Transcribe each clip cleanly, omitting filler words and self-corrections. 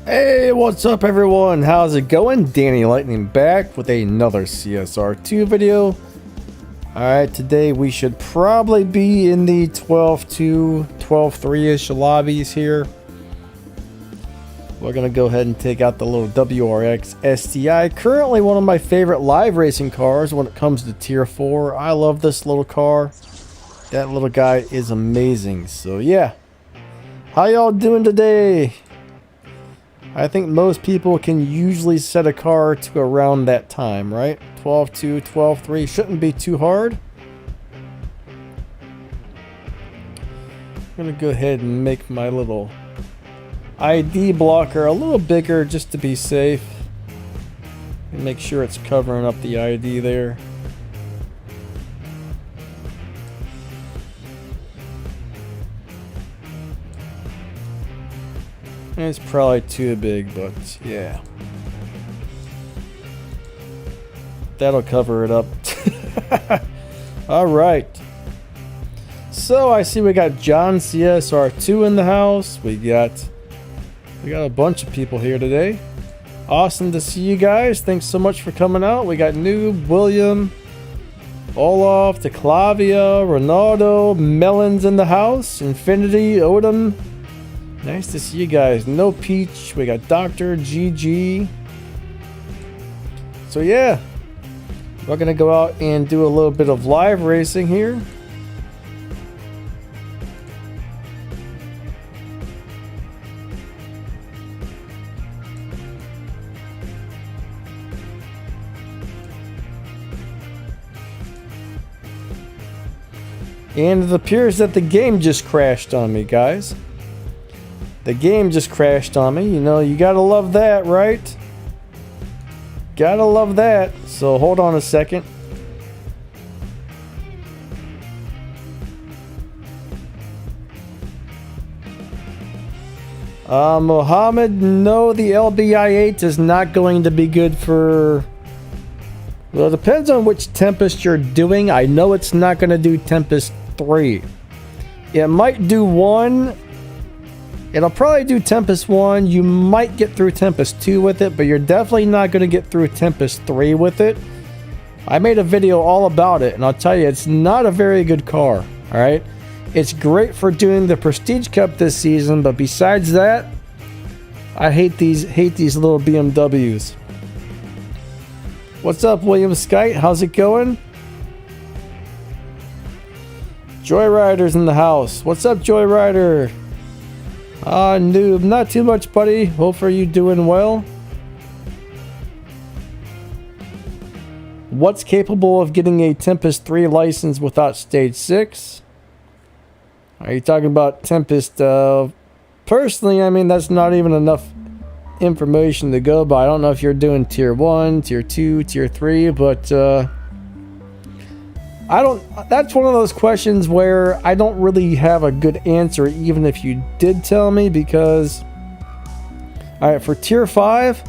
Hey, what's up everyone? How's it going? Danny Lightning back with another CSR2 video. Alright, today we should probably be in the 12-2, 12-3-ish lobbies here. We're going to go ahead and take out the little WRX STI. Currently one of my favorite live racing cars when it comes to tier 4. I love this little car. That little guy is amazing. So yeah. How y'all doing today? I think most people can usually set a car to around that time, right? 12-2, 12-3 shouldn't be too hard. I'm going to go ahead and make my little ID blocker a little bigger just to be safe. And make sure it's covering up the ID there. It's probably too big, but yeah. That'll cover it up. Alright. So I see we got John CSR2 in the house. We got a bunch of people here today. Awesome to see you guys. Thanks so much for coming out. We got Noob, William, Olaf, DeClavia, Ronaldo, Melons in the house, Infinity, Odom. Nice to see you guys. No Peach. We got Dr. GG. So yeah, we're gonna go out and do a little bit of live racing here. And it appears that the game just crashed on me, guys. The game just crashed on me. You know, you gotta love that, right? Gotta love that. So hold on a second. Mohammed, no, the LBI-8 is not going to be good for... Well, it depends on which Tempest you're doing. I know it's not going to do Tempest 3. It might do 1. It'll probably do Tempest 1. You might get through Tempest 2 with it, but you're definitely not going to get through Tempest 3 with it. I made a video all about it, and I'll tell you, it's not a very good car. Alright? It's great for doing the Prestige Cup this season, but besides that, I hate these little BMWs. What's up, William Skite? How's it going? Joyrider's in the house. What's up, Joyrider? Noob, not too much, buddy. Hopefully you doing well. What's capable of getting a Tempest 3 license without stage 6? Are you talking about Tempest? Personally, I mean, that's not even enough information to go by. I don't know if you're doing tier 1, tier 2, tier 3, but I don't. That's one of those questions where I don't really have a good answer, even if you did tell me, because all right, for tier 5,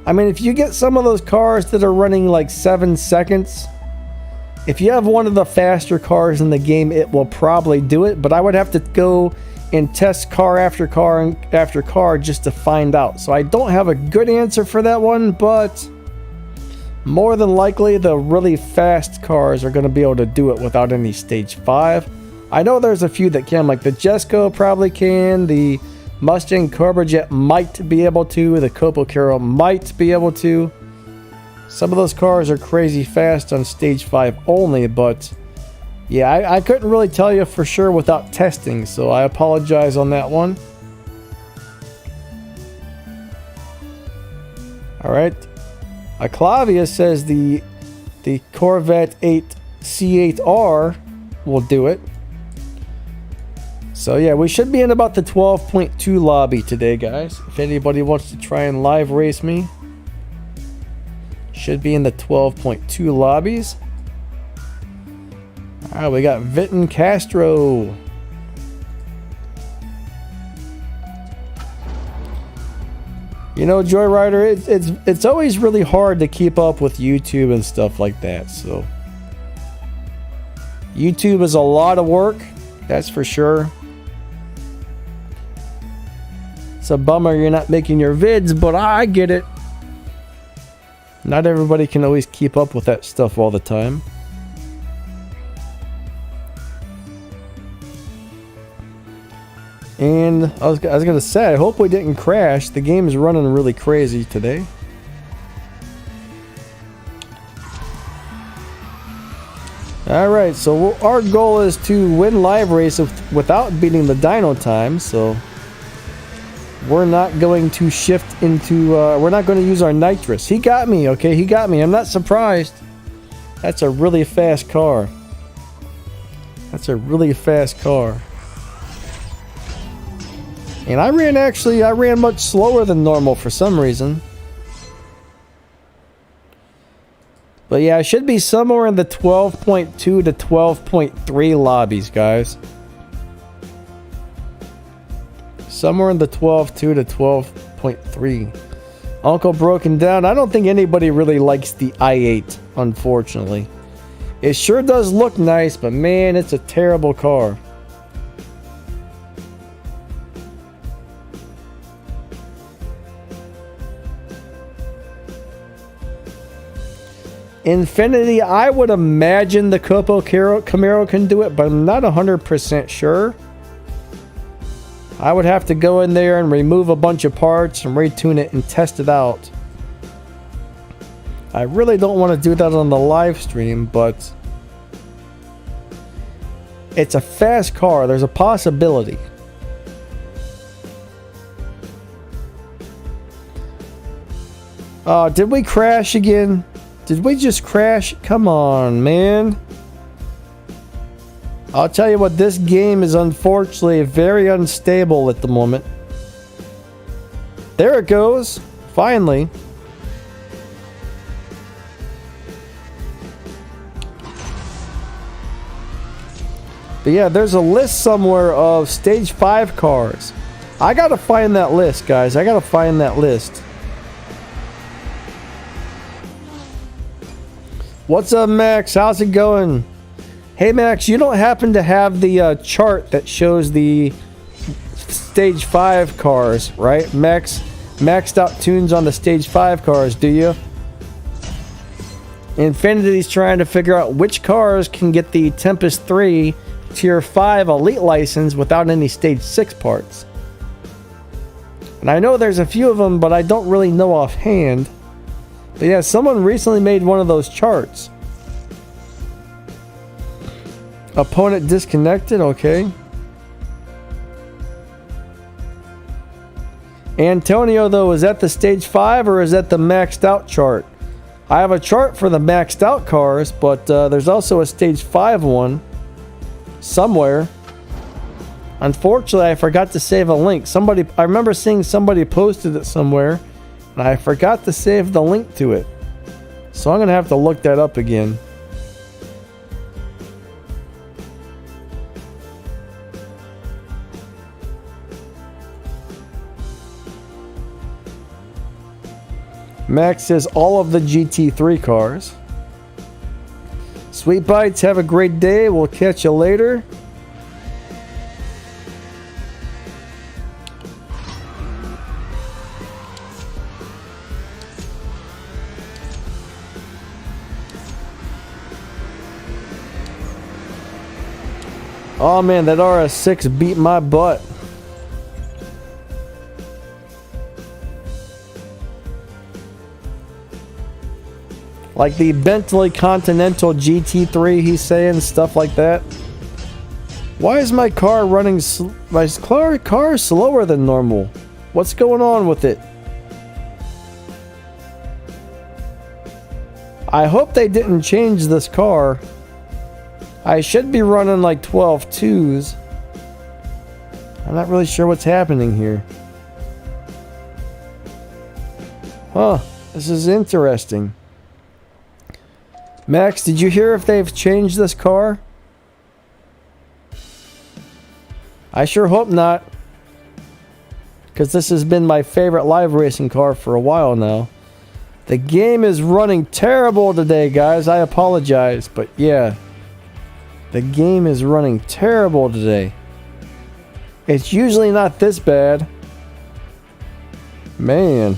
I mean, if you get some of those cars that are running like 7 seconds, if you have one of the faster cars in the game, it will probably do it, but I would have to go and test car after car after car just to find out. So I don't have a good answer for that one, but more than likely, the really fast cars are going to be able to do it without any stage 5. I know there's a few that can, like the Jesco probably can, the Mustang Cobra might be able to, the Copo Caro might be able to. Some of those cars are crazy fast on stage 5 only, but yeah, I couldn't really tell you for sure without testing, so I apologize on that one. Alright. Clavia says the Corvette 8 C8R will do it. So yeah, we should be in about the 12.2 lobby today, guys. If anybody wants to try and live race me, should be in the 12.2 lobbies. Alright, we got Vinton Castro. You know, Joyrider, it's always really hard to keep up with YouTube and stuff like that. So YouTube is a lot of work, that's for sure. It's a bummer you're not making your vids, but I get it. Not everybody can always keep up with that stuff all the time. And I was gonna say, I hope we didn't crash. The game is running really crazy today. Alright, so our goal is to win live race without beating the dyno time, so we're not going to shift into, we're not going to use our nitrous. He got me, okay, he got me. I'm not surprised. That's a really fast car. That's a really fast car. And I ran much slower than normal for some reason. But yeah, I should be somewhere in the 12.2 to 12.3 lobbies, guys. Somewhere in the 12.2 to 12.3. Uncle Broken Down. I don't think anybody really likes the i8, unfortunately. It sure does look nice, but man, it's a terrible car. Infinity, I would imagine the Camaro can do it, but I'm not 100% sure. I would have to go in there and remove a bunch of parts and retune it and test it out. I really don't want to do that on the live stream, but it's a fast car. There's a possibility. Did we crash again? Did we just crash? Come on, man. I'll tell you what, this game is unfortunately very unstable at the moment. There it goes. Finally. But yeah, there's a list somewhere of stage 5 cars. I gotta find that list, guys. I gotta find that list. What's up, Max? How's it going? Hey, Max, you don't happen to have the chart that shows the stage 5 cars, right? Maxed out tunes on the stage 5 cars, do you? Infinity's trying to figure out which cars can get the Tempest 3 Tier 5 Elite license without any stage 6 parts. And I know there's a few of them, but I don't really know offhand. But yeah, someone recently made one of those charts. Opponent disconnected, okay. Antonio, though, is that the stage 5 or is that the maxed out chart? I have a chart for the maxed out cars, but there's also a stage 5 one somewhere. Unfortunately, I forgot to save a link. I remember seeing somebody posted it somewhere. And I forgot to save the link to it. So I'm going to have to look that up again. Max says all of the GT3 cars. Sweet Bites, have a great day. We'll catch you later. Oh man, that RS6 beat my butt. Like the Bentley Continental GT3, he's saying, stuff like that. Why is my car running... My car is slower than normal. What's going on with it? I hope they didn't change this car. I should be running like 12.2s. I'm not really sure what's happening here. Huh, this is interesting. Max, did you hear if they've changed this car? I sure hope not. Because this has been my favorite live racing car for a while now. The game is running terrible today, guys. I apologize, but yeah. The game is running terrible today. It's usually not this bad. Man.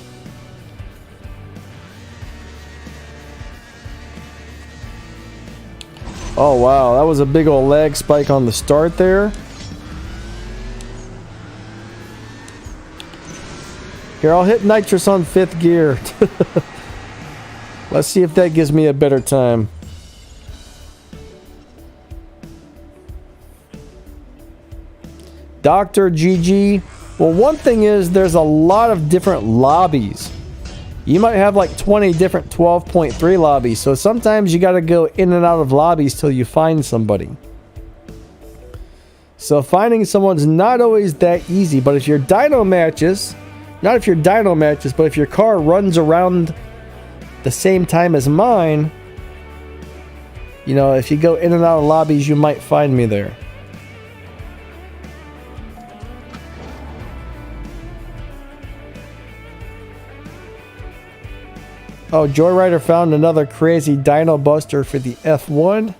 Oh wow, that was a big old lag spike on the start there. Here, I'll hit nitrous on 5th gear. Let's see if that gives me a better time. Dr. GG. Well, one thing is there's a lot of different lobbies. You might have like 20 different 12.3 lobbies, so sometimes you got to go in and out of lobbies till you find somebody. So finding someone's not always that easy, but if your dyno matches, not if your dyno matches, but if your car runs around the same time as mine, you know, if you go in and out of lobbies, you might find me there. Oh, Joyrider found another crazy dyno buster for the F1.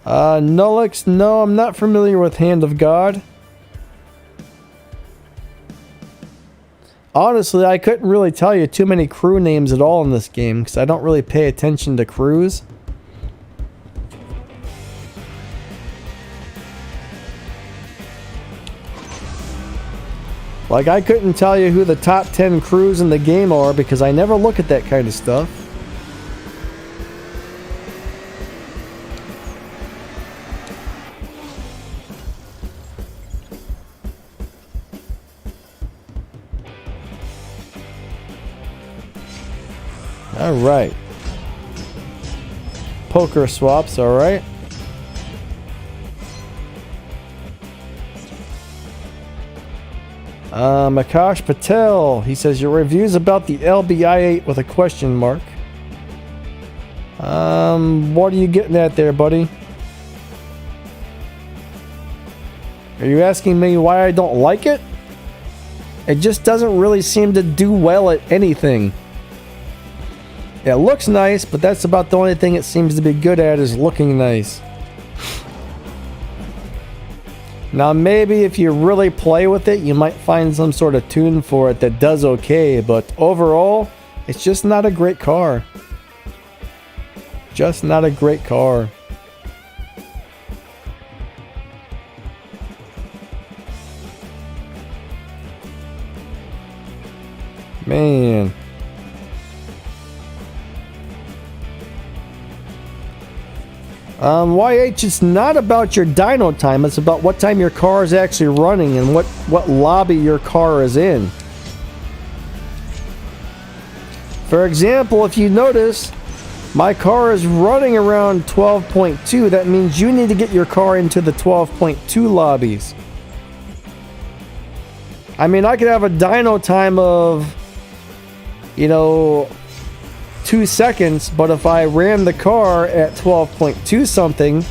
Nullix, no, I'm not familiar with Hand of God. Honestly, I couldn't really tell you too many crew names at all in this game because I don't really pay attention to crews. Like, I couldn't tell you who the top 10 crews in the game are because I never look at that kind of stuff. Alright. Poker swaps, alright. Akash Patel, he says your reviews about the LBI-8 with a question mark. What are you getting at there, buddy? Are you asking me why I don't like it? It just doesn't really seem to do well at anything. It looks nice, but that's about the only thing it seems to be good at is looking nice. Now maybe if you really play with it, you might find some sort of tune for it that does okay, but overall, it's just not a great car. Just not a great car. Man. YH, it's not about your dyno time, it's about what time your car is actually running and what lobby your car is in. For example, if you notice, my car is running around 12.2. That means you need to get your car into the 12.2 lobbies. I mean, I could have a dyno time of, you know, 2 seconds, but if I ran the car at 12.2 something,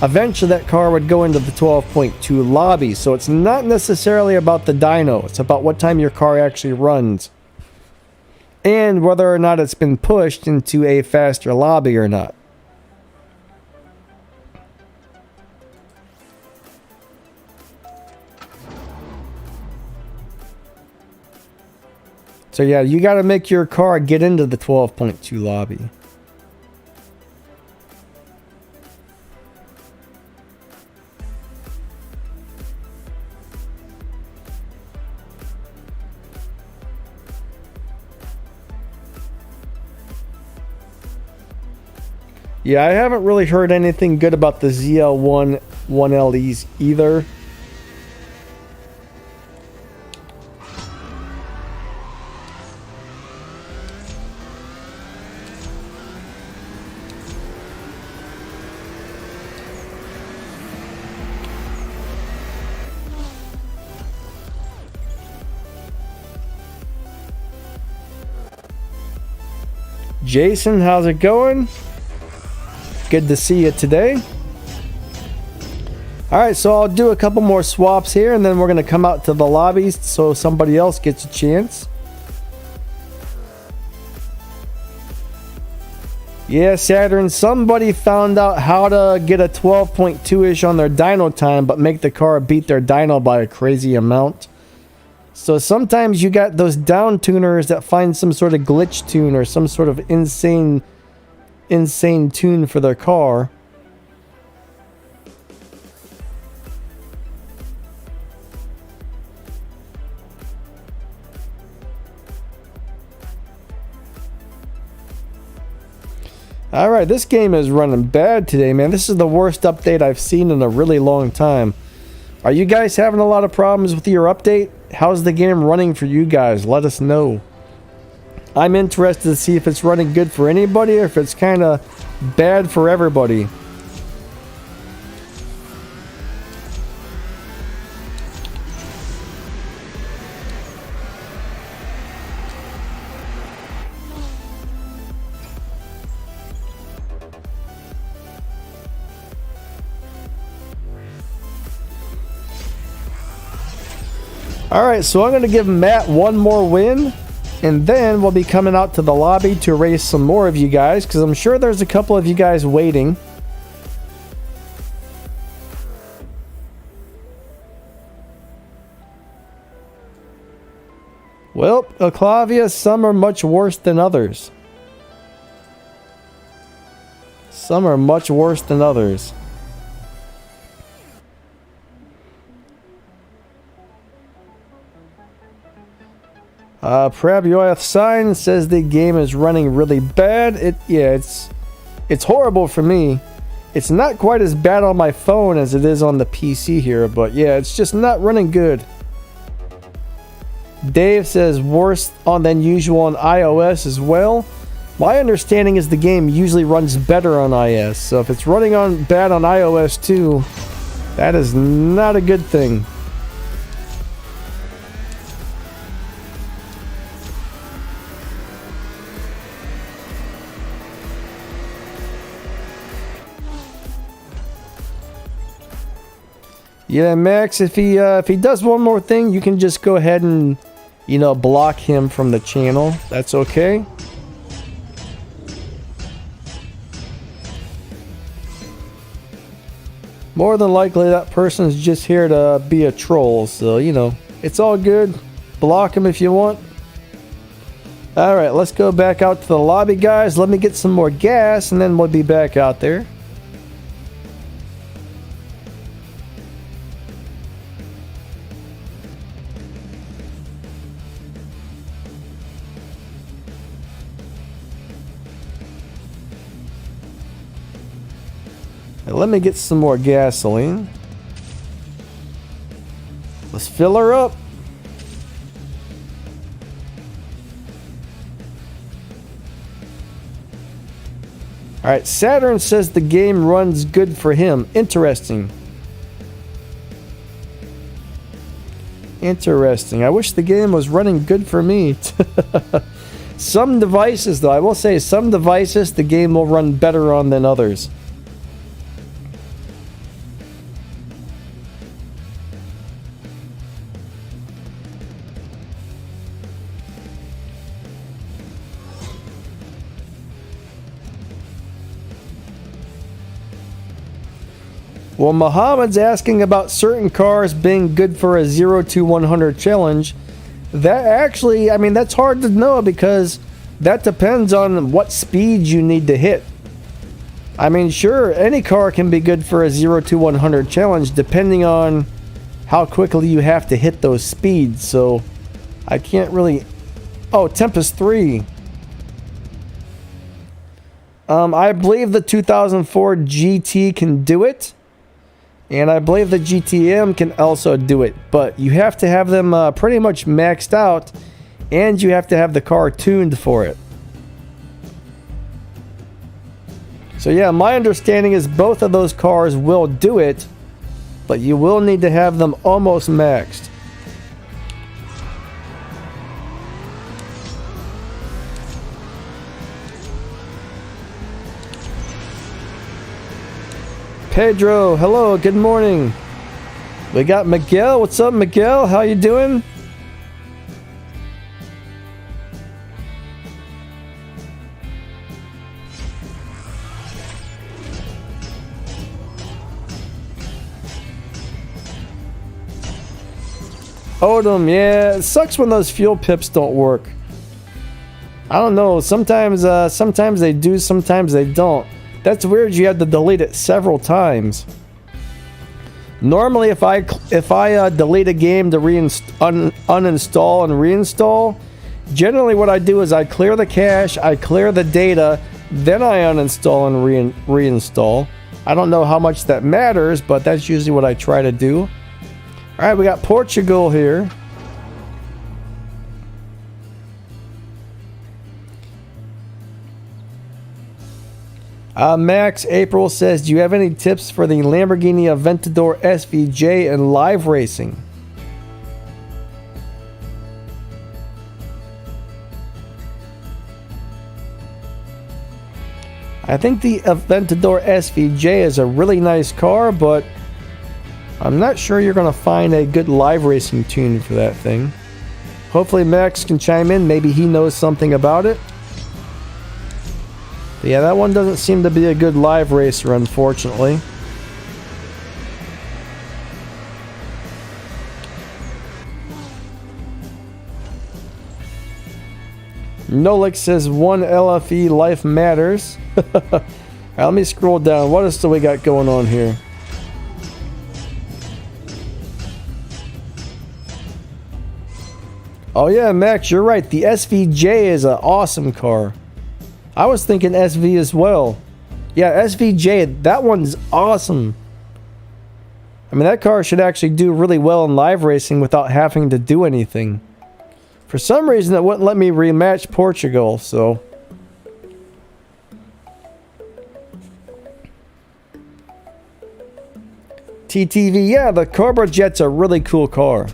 eventually that car would go into the 12.2 lobby. So it's not necessarily about the dyno, it's about what time your car actually runs and whether or not it's been pushed into a faster lobby or not. So yeah, you got to make your car get into the 12.2 lobby. Yeah, I haven't really heard anything good about the ZL1 1LEs either. Jason, how's it going? Good to see you today. Alright, so I'll do a couple more swaps here and then we're going to come out to the lobbies so somebody else gets a chance. Yeah, Saturn, somebody found out how to get a 12.2-ish on their dyno time but make the car beat their dyno by a crazy amount. So sometimes you got those down tuners that find some sort of glitch tune or some sort of insane tune for their car. Alright, this game is running bad today, man. This is the worst update I've seen in a really long time. Are you guys having a lot of problems with your update? How's the game running for you guys? Let us know. I'm interested to see if it's running good for anybody or if it's kind of bad for everybody. Alright, so I'm going to give Matt one more win, and then we'll be coming out to the lobby to race some more of you guys, because I'm sure there's a couple of you guys waiting. Well, Oclavia, some are much worse than others. Some are much worse than others. Prabioth Sign says the game is running really bad. It's horrible for me. It's not quite as bad on my phone as it is on the PC here, but yeah, it's just not running good. Dave says worse than usual on iOS as well. My understanding is the game usually runs better on iOS, so if it's running bad on iOS too, that is not a good thing. Yeah, Max, if he does one more thing, you can just go ahead and, block him from the channel. That's okay. More than likely, that person's just here to be a troll, so, it's all good. Block him if you want. Alright, let's go back out to the lobby, guys. Let me get some more gas, and then we'll be back out there. Let me get some more gasoline. Let's fill her up. Alright, Saturn says the game runs good for him. Interesting. Interesting. I wish the game was running good for me. Some devices, though, I will say some devices the game will run better on than others. Well, Muhammad's asking about certain cars being good for a 0 to 100 challenge. That actually, that's hard to know because that depends on what speed you need to hit. Sure, any car can be good for a 0 to 100 challenge depending on how quickly you have to hit those speeds. So, I can't really... Oh, Tempest 3. I believe the 2004 GT can do it. And I believe the GTM can also do it, but you have to have them pretty much maxed out, and you have to have the car tuned for it. So yeah, my understanding is both of those cars will do it, but you will need to have them almost maxed. Pedro, hello, good morning. We got Miguel. What's up, Miguel? How you doing? Odom, yeah, it sucks when those fuel pips don't work. I don't know. Sometimes they do, sometimes they don't. That's weird. You had to delete it several times. Normally, if I delete a game to uninstall and reinstall, generally what I do is I clear the cache, I clear the data, then I uninstall and reinstall. I don't know how much that matters, but that's usually what I try to do. All right, we got Portugal here. Max April says, do you have any tips for the Lamborghini Aventador SVJ in live racing? I think the Aventador SVJ is a really nice car, but I'm not sure you're going to find a good live racing tune for that thing. Hopefully Max can chime in. Maybe he knows something about it. But yeah, that one doesn't seem to be a good live racer, unfortunately. Nolik says 1 LFE life matters. Alright, let me scroll down. What else do we got going on here? Oh yeah, Max, you're right. The SVJ is an awesome car. I was thinking SV as well. Yeah, SVJ, that one's awesome. I mean, that car should actually do really well in live racing without having to do anything. For some reason, it wouldn't let me rematch Portugal, so... TTV, yeah, the Cobra Jet's a really cool car.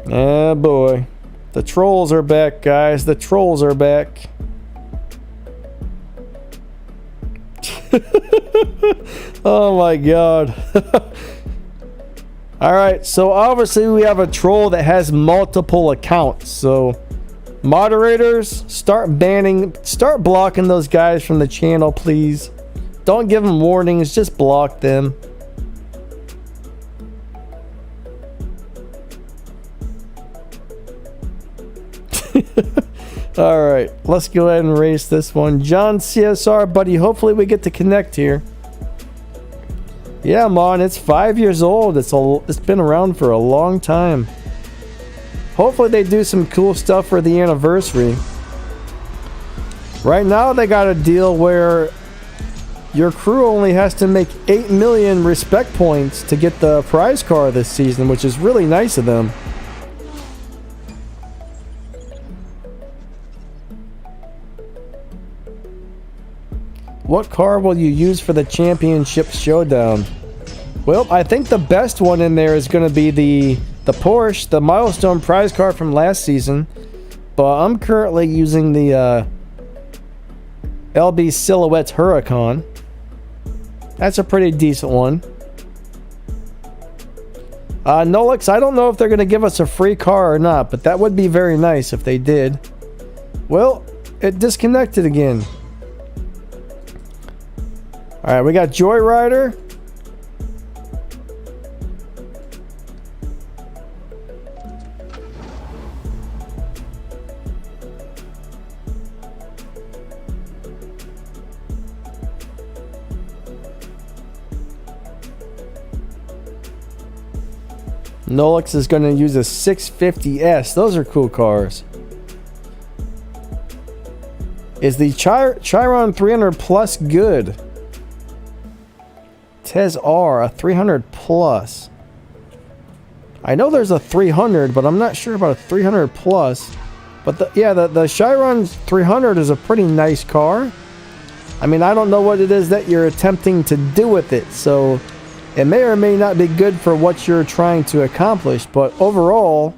Oh boy. The trolls are back, guys. The trolls are back. Oh my god. Alright, so obviously we have a troll that has multiple accounts. So, moderators, start blocking those guys from the channel, please. Don't give them warnings, just block them. Alright, let's go ahead and race this one. John CSR, buddy, hopefully we get to connect here. Yeah, Mon, it's 5 years old. It's been around for a long time. Hopefully they do some cool stuff for the anniversary. Right now they got a deal where your crew only has to make 8 million respect points to get the prize car this season, which is really nice of them. What car will you use for the championship showdown? Well, I think the best one in there is going to be the Porsche, the milestone prize car from last season. But I'm currently using the LB Silhouette Huracan. That's a pretty decent one. Nolix, I don't know if they're going to give us a free car or not, but that would be very nice if they did. Well, it disconnected again. Alright, we got Joyrider. Nolix is going to use a 650S. Those are cool cars. Is the Chiron 300 Plus good? Tez R, a 300 Plus. I know there's a 300, but I'm not sure about a 300 Plus. But the Chiron 300 is a pretty nice car. I mean, I don't know what it is that you're attempting to do with it, so it may or may not be good for what you're trying to accomplish, but overall,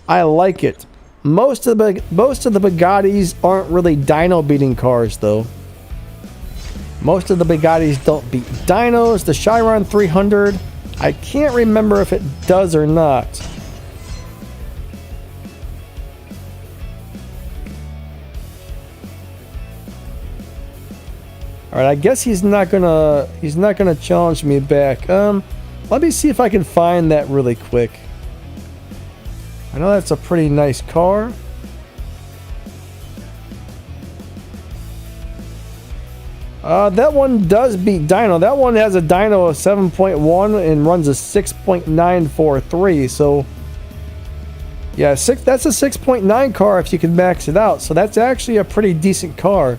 I like it. Most of the Bugattis aren't really dyno beating cars, though. Most of the Bugattis don't beat dynos. The Chiron 300, I can't remember if it does or not. All right, I guess he's not gonna challenge me back. Let me see if I can find that really quick. I know that's a pretty nice car. That one does beat dyno. That one has a dyno of 7.1 and runs a 6.943. So yeah, that's a 6.9 car if you can max it out. So that's actually a pretty decent car.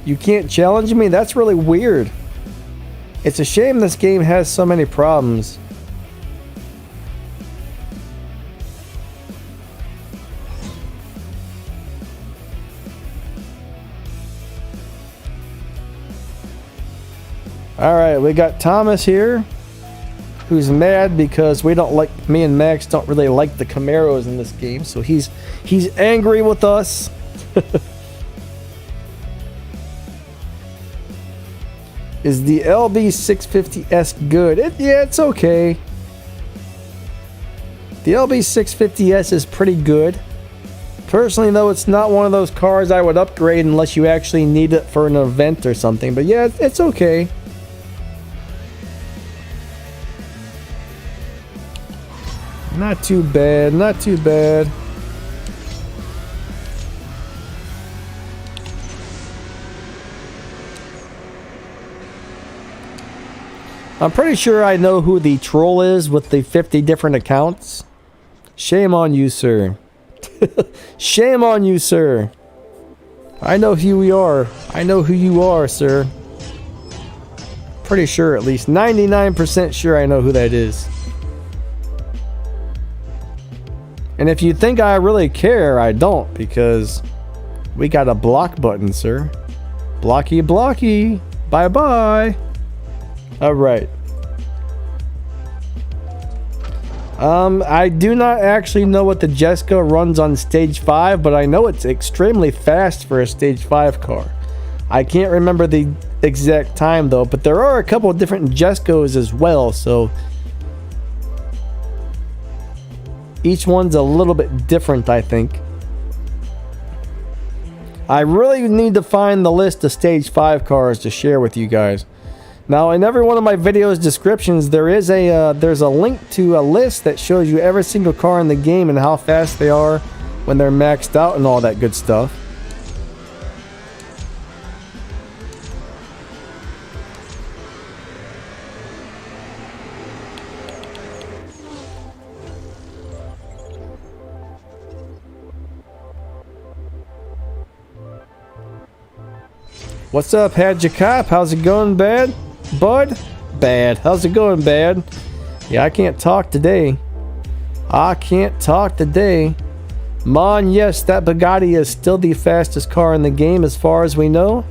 You can't challenge me? That's really weird. It's a shame this game has so many problems. Alright, we got Thomas here, who's mad because me and Max don't really like the Camaros in this game, so he's angry with us. Is the LB650S good? Yeah, it's okay. The LB650S is pretty good. Personally, though, it's not one of those cars I would upgrade unless you actually need it for an event or something. But yeah, it's okay. Not too bad, not too bad. I'm pretty sure I know who the troll is with the 50 different accounts. Shame on you, sir. Shame on you, sir. I know who you are. I know who you are, sir. Pretty sure, at least 99% sure I know who that is. And if you think I really care, I don't, because we got a block button, sir. Blocky, blocky. Bye-bye. Alright. I do not actually know what the Jessica runs on stage 5, but I know it's extremely fast for a stage 5 car. I can't remember the exact time though, but there are a couple of different Jessicas as well, so each one's a little bit different, I think. I really need to find the list of stage 5 cars to share with you guys. Now, in every one of my videos descriptions, there's a link to a list that shows you every single car in the game and how fast they are when they're maxed out and all that good stuff. What's up, Hadjacop? How's it going, bud? Bad. How's it going, bad? Yeah, I can't talk today. I can't talk today. Mon, yes, that Bugatti is still the fastest car in the game as far as we know.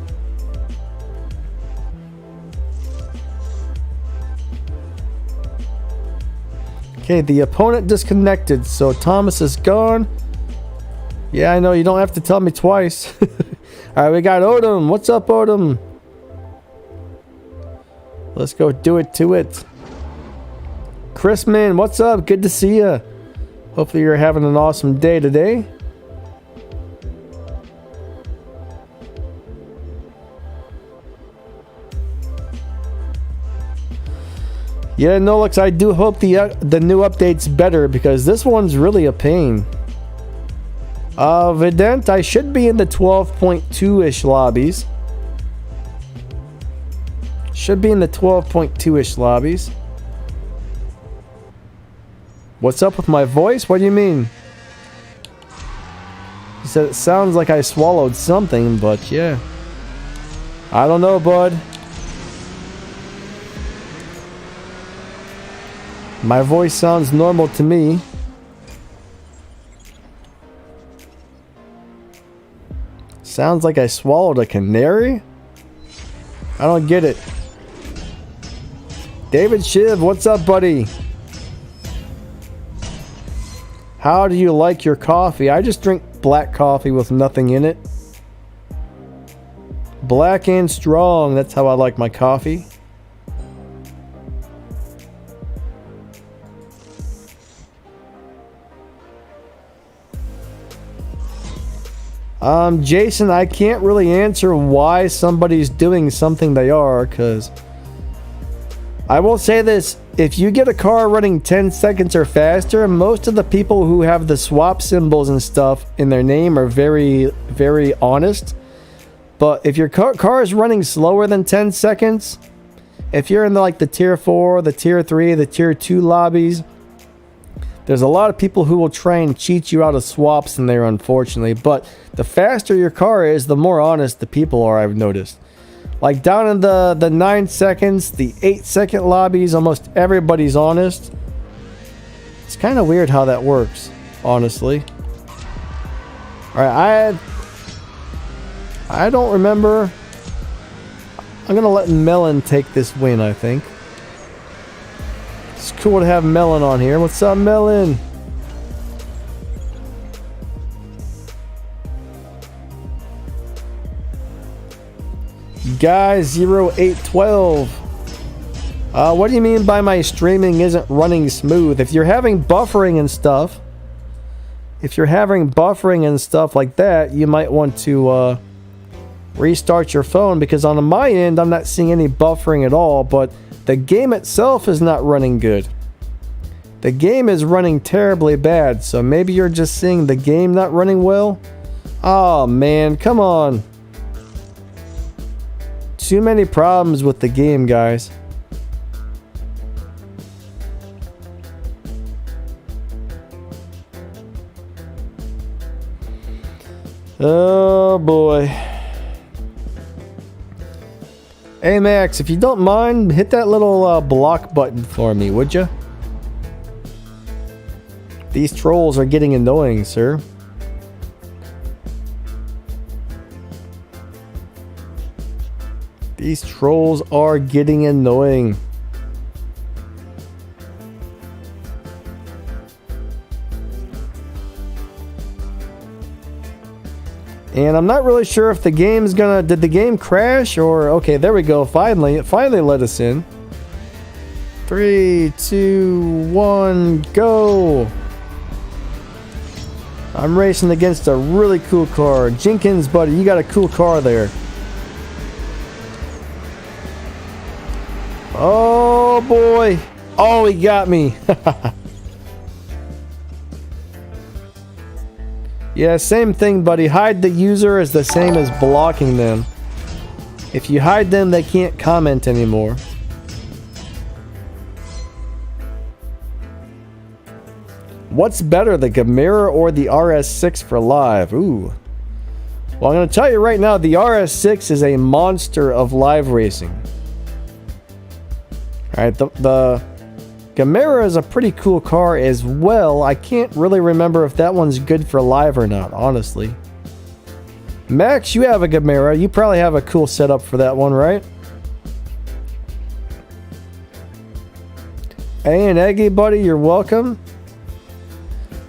Okay, the opponent disconnected, so Thomas is gone. Yeah, I know, you don't have to tell me twice. Alright, we got Odom. What's up, Odom? Let's go do it to it. Chris, man, what's up? Good to see you. Hopefully you're having an awesome day today. Yeah, Nolix, I do hope the new update's better because this one's really a pain. Vident, I should be in the 12.2-ish lobbies. Should be in the 12.2-ish lobbies. What's up with my voice? What do you mean? He said it sounds like I swallowed something, but yeah. I don't know, bud. My voice sounds normal to me. Sounds like I swallowed a canary? I don't get it. David Shiv, what's up, buddy? How do you like your coffee? I just drink black coffee with nothing in it. Black and strong, that's how I like my coffee. Jason, I can't really answer why somebody's doing something they are, because I will say this. If you get a car running 10 seconds or faster, most of the people who have the swap symbols and stuff in their name are very, very honest. But if your car is running slower than 10 seconds, if you're in the tier 4, the tier 3, the tier 2 lobbies, there's a lot of people who will try and cheat you out of swaps in there, unfortunately. But the faster your car is, the more honest the people are, I've noticed. Like down in the 9 seconds, the 8-second lobbies, almost everybody's honest. It's kind of weird how that works, honestly. Alright, I don't remember. I'm gonna let Melon take this win, I think. It's cool to have Melon on here. What's up, Melon? Guys 0812. What do you mean by my streaming isn't running smooth? If you're having buffering and stuff, like that, you might want to restart your phone, because on my end I'm not seeing any buffering at all, but the game itself is not running good. The game is running terribly bad, so maybe you're just seeing the game not running well. Oh man, come on. Too many problems with the game, guys. Oh boy. Hey Max, if you don't mind, hit that little block button for me, would you? These trolls are getting annoying, sir. These trolls are getting annoying. And I'm not really sure if the game's gonna... Did the game crash or... Okay, there we go. Finally, it finally let us in. 3, 2, 1, go! I'm racing against a really cool car. Jenkins, buddy, you got a cool car there. Oh boy. Oh, he got me. Yeah, same thing, buddy. Hide the user is the same as blocking them. If you hide them, they can't comment anymore. What's better, the Gamera or the RS6 for live? Ooh. Well, I'm going to tell you right now, the RS6 is a monster of live racing. Alright, the Gamera is a pretty cool car as well. I can't really remember if that one's good for live or not, honestly. Max, you have a Gamera. You probably have a cool setup for that one, right? Hey, and Eggy, buddy, you're welcome.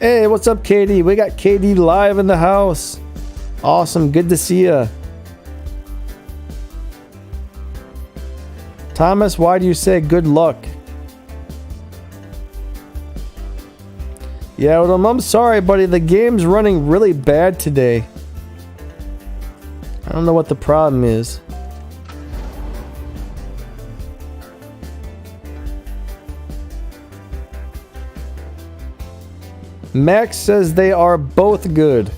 Hey, what's up, KD? We got KD live in the house. Awesome, good to see ya. Thomas, why do you say good luck? Yeah, well, I'm sorry, buddy. The game's running really bad today. I don't know what the problem is. Max says they are both good.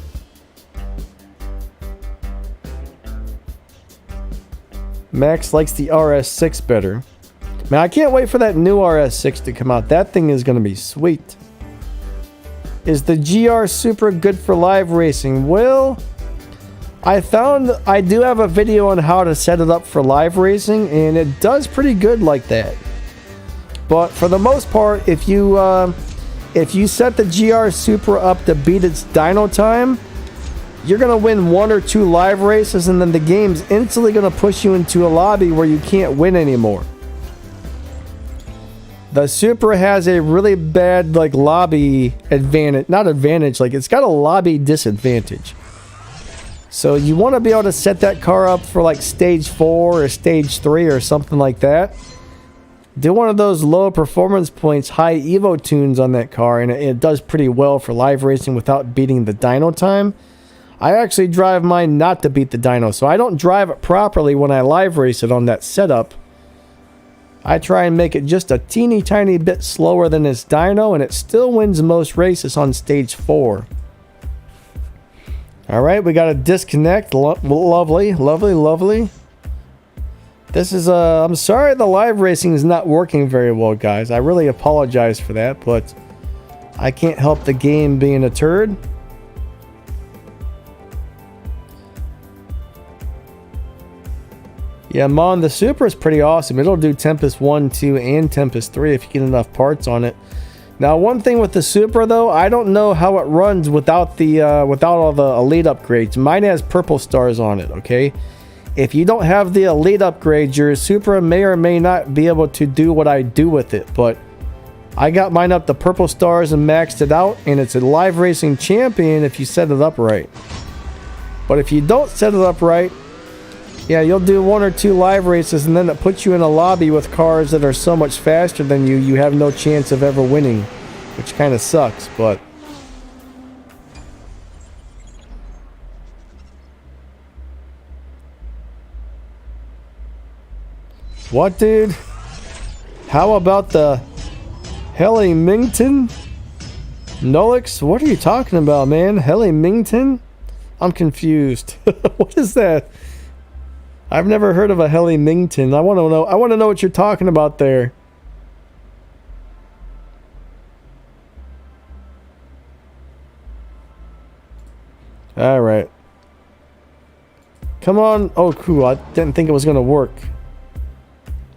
Max likes the RS6 better. Man, I can't wait for that new RS6 to come out. That thing is going to be sweet. Is the GR Supra good for live racing? Well, I found I do have a video on how to set it up for live racing, and it does pretty good like that. But for the most part, if you set the GR Supra up to beat its dyno time, you're going to win 1 or 2 live races, and then the game's instantly going to push you into a lobby where you can't win anymore. The Supra has a really bad, like, lobby advantage. Not advantage, like, it's got a lobby disadvantage. So you want to be able to set that car up for, like, stage 4 or stage 3 or something like that. Do one of those low performance points, high Evo tunes on that car, and it does pretty well for live racing without beating the dyno time. I actually drive mine not to beat the dyno, so I don't drive it properly when I live race it on that setup. I try and make it just a teeny tiny bit slower than its dyno, and it still wins most races on stage 4. Alright, we got a disconnect. Lovely, lovely, lovely. This is, I'm sorry the live racing is not working very well, guys. I really apologize for that, but I can't help the game being a turd. Yeah, Mon, the Super is pretty awesome. It'll do Tempest 1, 2, and Tempest 3 if you get enough parts on it. Now, one thing with the Super, though, I don't know how it runs without the without all the Elite upgrades. Mine has purple stars on it, okay? If you don't have the Elite upgrades, your Supra may or may not be able to do what I do with it, but I got mine up to purple stars and maxed it out, and it's a live racing champion if you set it up right. But if you don't set it up right, yeah, you'll do 1 or 2 live races, and then it puts you in a lobby with cars that are so much faster than you, you have no chance of ever winning, which kind of sucks, but... What, dude? How about the Heli Mington? Nolix? What are you talking about, man? Heli Mington? I'm confused. What is that? I've never heard of a Heli Mington. I want to know what you're talking about there. All right. Come on. Oh, cool. I didn't think it was going to work.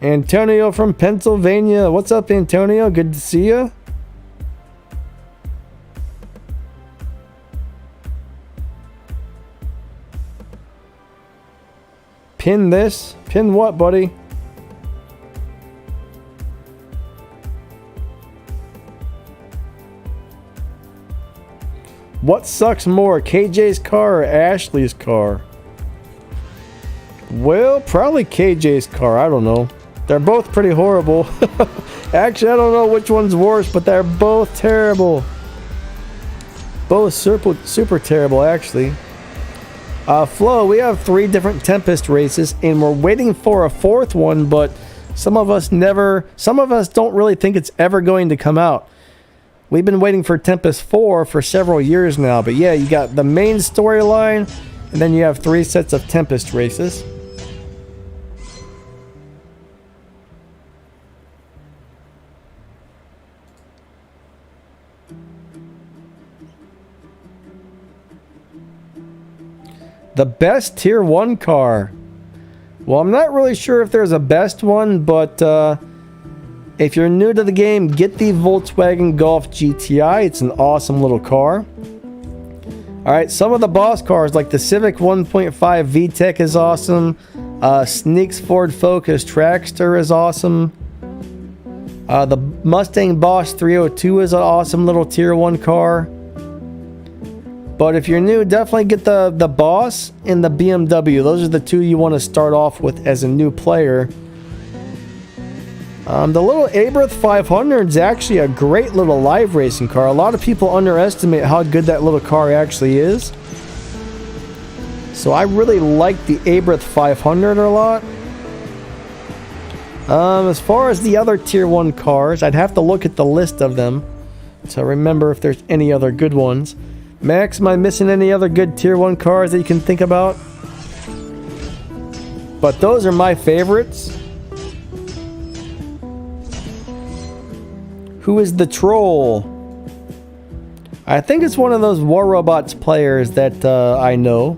Antonio from Pennsylvania. What's up, Antonio? Good to see you. Pin this. Pin what, buddy? What sucks more, KJ's car or Ashley's car? Well, probably KJ's car. I don't know. They're both pretty horrible. Actually, I don't know which one's worse, but they're both terrible. Both super terrible, actually. Flo, we have 3 different Tempest races, and we're waiting for a 4th one, but some of us don't really think it's ever going to come out. We've been waiting for Tempest 4 for several years now, but yeah, you got the main storyline, and then you have 3 sets of Tempest races. The best tier 1 car. Well, I'm not really sure if there's a best one, but if you're new to the game, get the Volkswagen Golf GTI. It's an awesome little car. Alright, some of the boss cars, like the Civic 1.5 VTEC is awesome. Sneak's Ford Focus Trackster is awesome. The Mustang Boss 302 is an awesome little tier 1 car. But if you're new, definitely get the Boss and the BMW. Those are the 2 you want to start off with as a new player. The little Abreth 500 is actually a great little live racing car. A lot of people underestimate how good that little car actually is. So I really like the Abreth 500 a lot. As far as the other tier 1 cars, I'd have to look at the list of them to remember if there's any other good ones. Max, am I missing any other good tier 1 cars that you can think about? But those are my favorites. Who is the troll? I think it's one of those War Robots players that I know.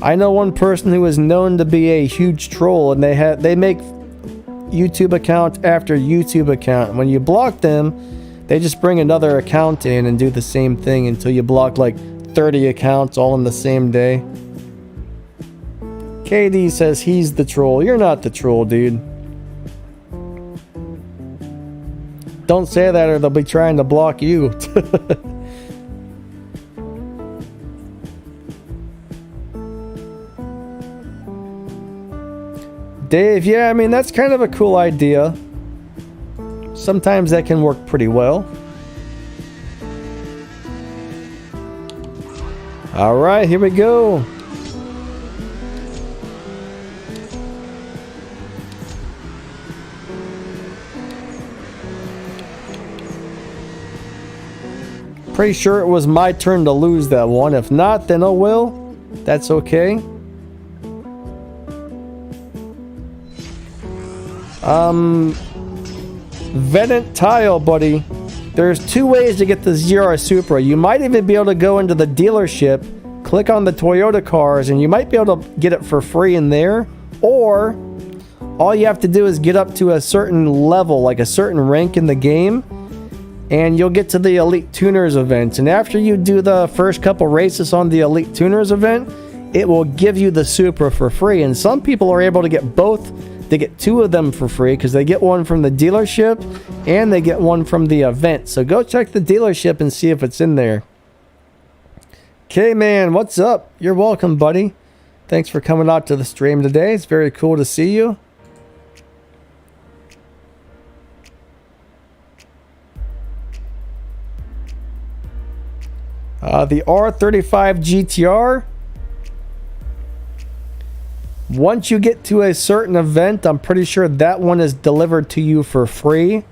I know one person who is known to be a huge troll, and they make YouTube account after YouTube account. When you block them, they just bring another account in and do the same thing until you block like 30 accounts all in the same day. KD says he's the troll. You're not the troll, dude. Don't say that or they'll be trying to block you. Dave, yeah, I mean, that's kind of a cool idea. Sometimes that can work pretty well. All right, here we go. Pretty sure it was my turn to lose that one. If not, then oh well. That's okay. Venant Tile, buddy. There's two ways to get the ZR Supra. You might even be able to go into the dealership, click on the Toyota cars, and you might be able to get it for free in there. Or all you have to do is get up to a certain level, like a certain rank in the game, and you'll get to the Elite Tuners event. And after you do the first couple races on the Elite Tuners event, it will give you the Supra for free. And some people are able to get both. They get two of them for free because they get one from the dealership and they get one from the event. So go check the dealership and see if it's in there. K-Man, what's up? You're welcome, buddy. Thanks for coming out to the stream today. It's very cool to see you. The R35 GTR. Once you get to a certain event, I'm pretty sure that one is delivered to you for free.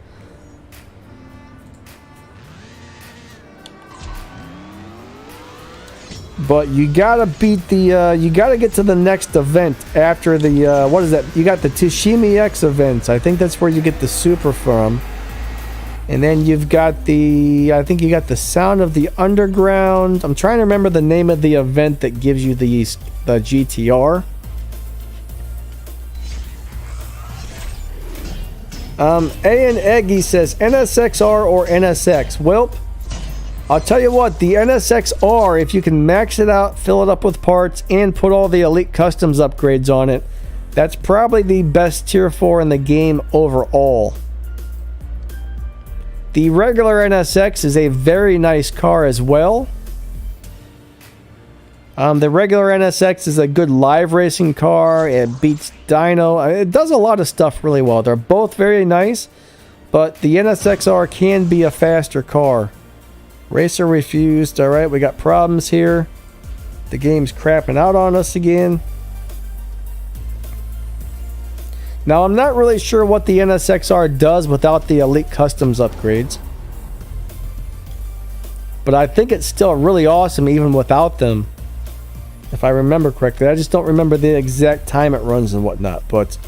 But you gotta beat the, you gotta get to the next event after the, what is that? You got the Tishimi X events. I think that's where you get the Supra from. And then you've got the, I think you got the Sound of the Underground. I'm trying to remember the name of the event that gives you the GTR. A&. Eggy says NSXR or NSX. Well, I'll tell you what, the NSXR, if you can max it out, fill it up with parts, and put all the Elite Customs upgrades on it, that's probably the best Tier 4 in the game overall. The regular NSX is a very nice car as well. The regular NSX is a good live racing car. It beats dyno. It does a lot of stuff really well. They're both very nice, but the NSXR can be a faster car. Racer refused. All right, we got problems here. The game's crapping out on us again. Now, I'm not really sure what the NSXR does without the Elite Customs upgrades, but I think it's still really awesome even without them. If I remember correctly. I just don't remember the exact time it runs and whatnot. But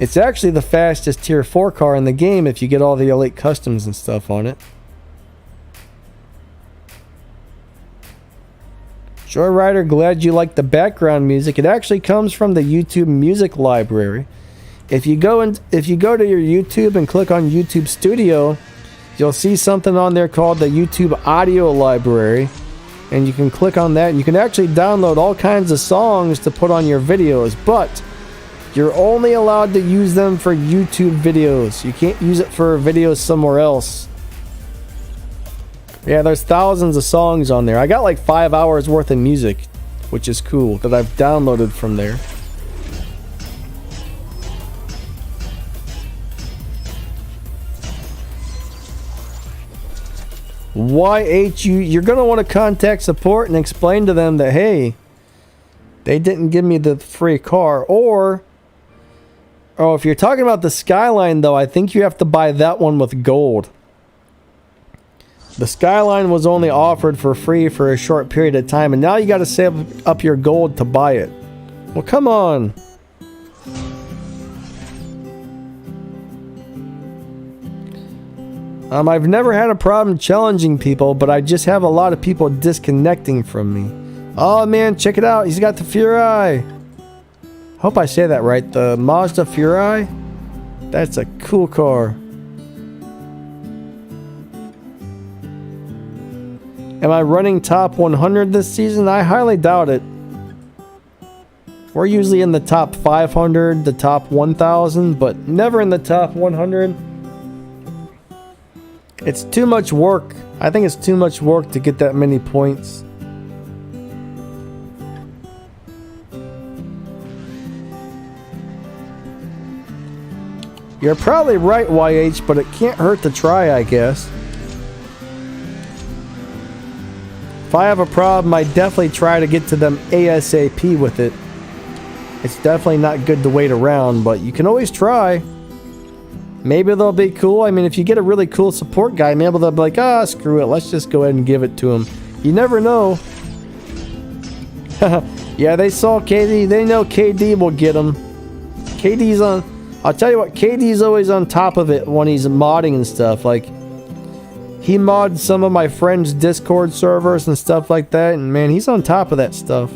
it's actually the fastest Tier 4 car in the game if you get all the Elite Customs and stuff on it. Joyrider, glad you like the background music. It actually comes from the YouTube music library. If you go to your YouTube and click on YouTube Studio, you'll see something on there called the YouTube Audio Library. And you can click on that and you can actually download all kinds of songs to put on your videos, but you're only allowed to use them for YouTube videos. You can't use it for videos somewhere else. Yeah, there's thousands of songs on there. I got like 5 hours worth of music, which is cool, that I've downloaded from there. You're going to want to contact support and explain to them that, hey, they didn't give me the free car. Or, oh, if you're talking about the Skyline, though, I think you have to buy that one with gold. The Skyline was only offered for free for a short period of time, and now you got to save up your gold to buy it. Well, come on. I've never had a problem challenging people, but I just have a lot of people disconnecting from me. Oh man, check it out. He's got the Furai. Hope I say that right. The Mazda Furai. That's a cool car. Am I running top 100 this season? I highly doubt it. We're usually in the top 500, the top 1000, but never in the top 100. It's too much work. I think it's too much work to get that many points. You're probably right, YH, but it can't hurt to try, I guess. If I have a problem, I definitely try to get to them ASAP with it. It's definitely not good to wait around, but you can always try. Maybe they'll be cool. I mean, if you get a really cool support guy, maybe they'll be like, ah, screw it. Let's just go ahead and give it to him. You never know. Yeah, they saw KD. They know KD will get him. KD's on... I'll tell you what, KD's always on top of it when he's modding and stuff. Like, he mods some of my friends' Discord servers and stuff like that. And, man, he's on top of that stuff.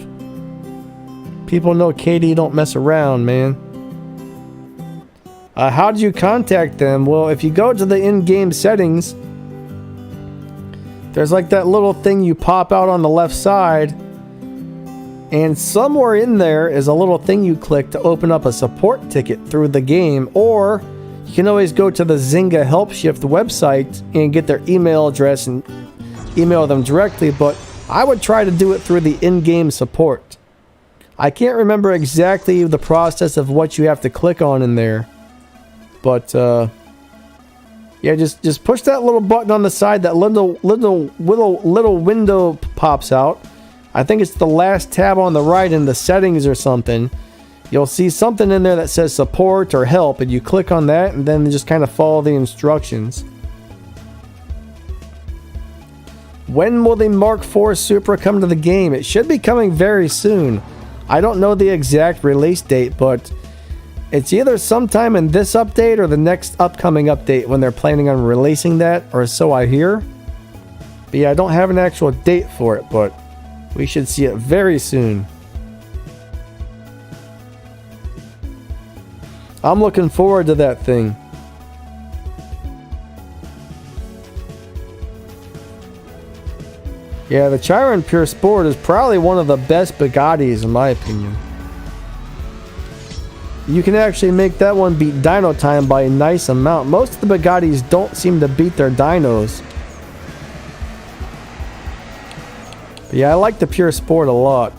People know KD don't mess around, man. How do you contact them? Well, if you go to the in-game settings, there's like that little thing you pop out on the left side, and somewhere in there is a little thing you click to open up a support ticket through the game, or you can always go to the Zynga Help Shift website and get their email address and email them directly, but I would try to do it through the in-game support. I can't remember exactly the process of what you have to click on in there. But, yeah, just push that little button on the side. That little window pops out. I think it's the last tab on the right in the settings or something. You'll see something in there that says support or help, and you click on that, and then just kind of follow the instructions. When will the Mark IV Supra come to the game? It should be coming very soon. I don't know the exact release date, but... it's either sometime in this update or the next upcoming update when they're planning on releasing that, or so I hear. But yeah, I don't have an actual date for it, but we should see it very soon. I'm looking forward to that thing. Yeah, the Chiron Pure Sport is probably one of the best Bugattis in my opinion. You can actually make that one beat dyno time by a nice amount. Most of the Bugattis don't seem to beat their dynos. But yeah, I like the Pure Sport a lot.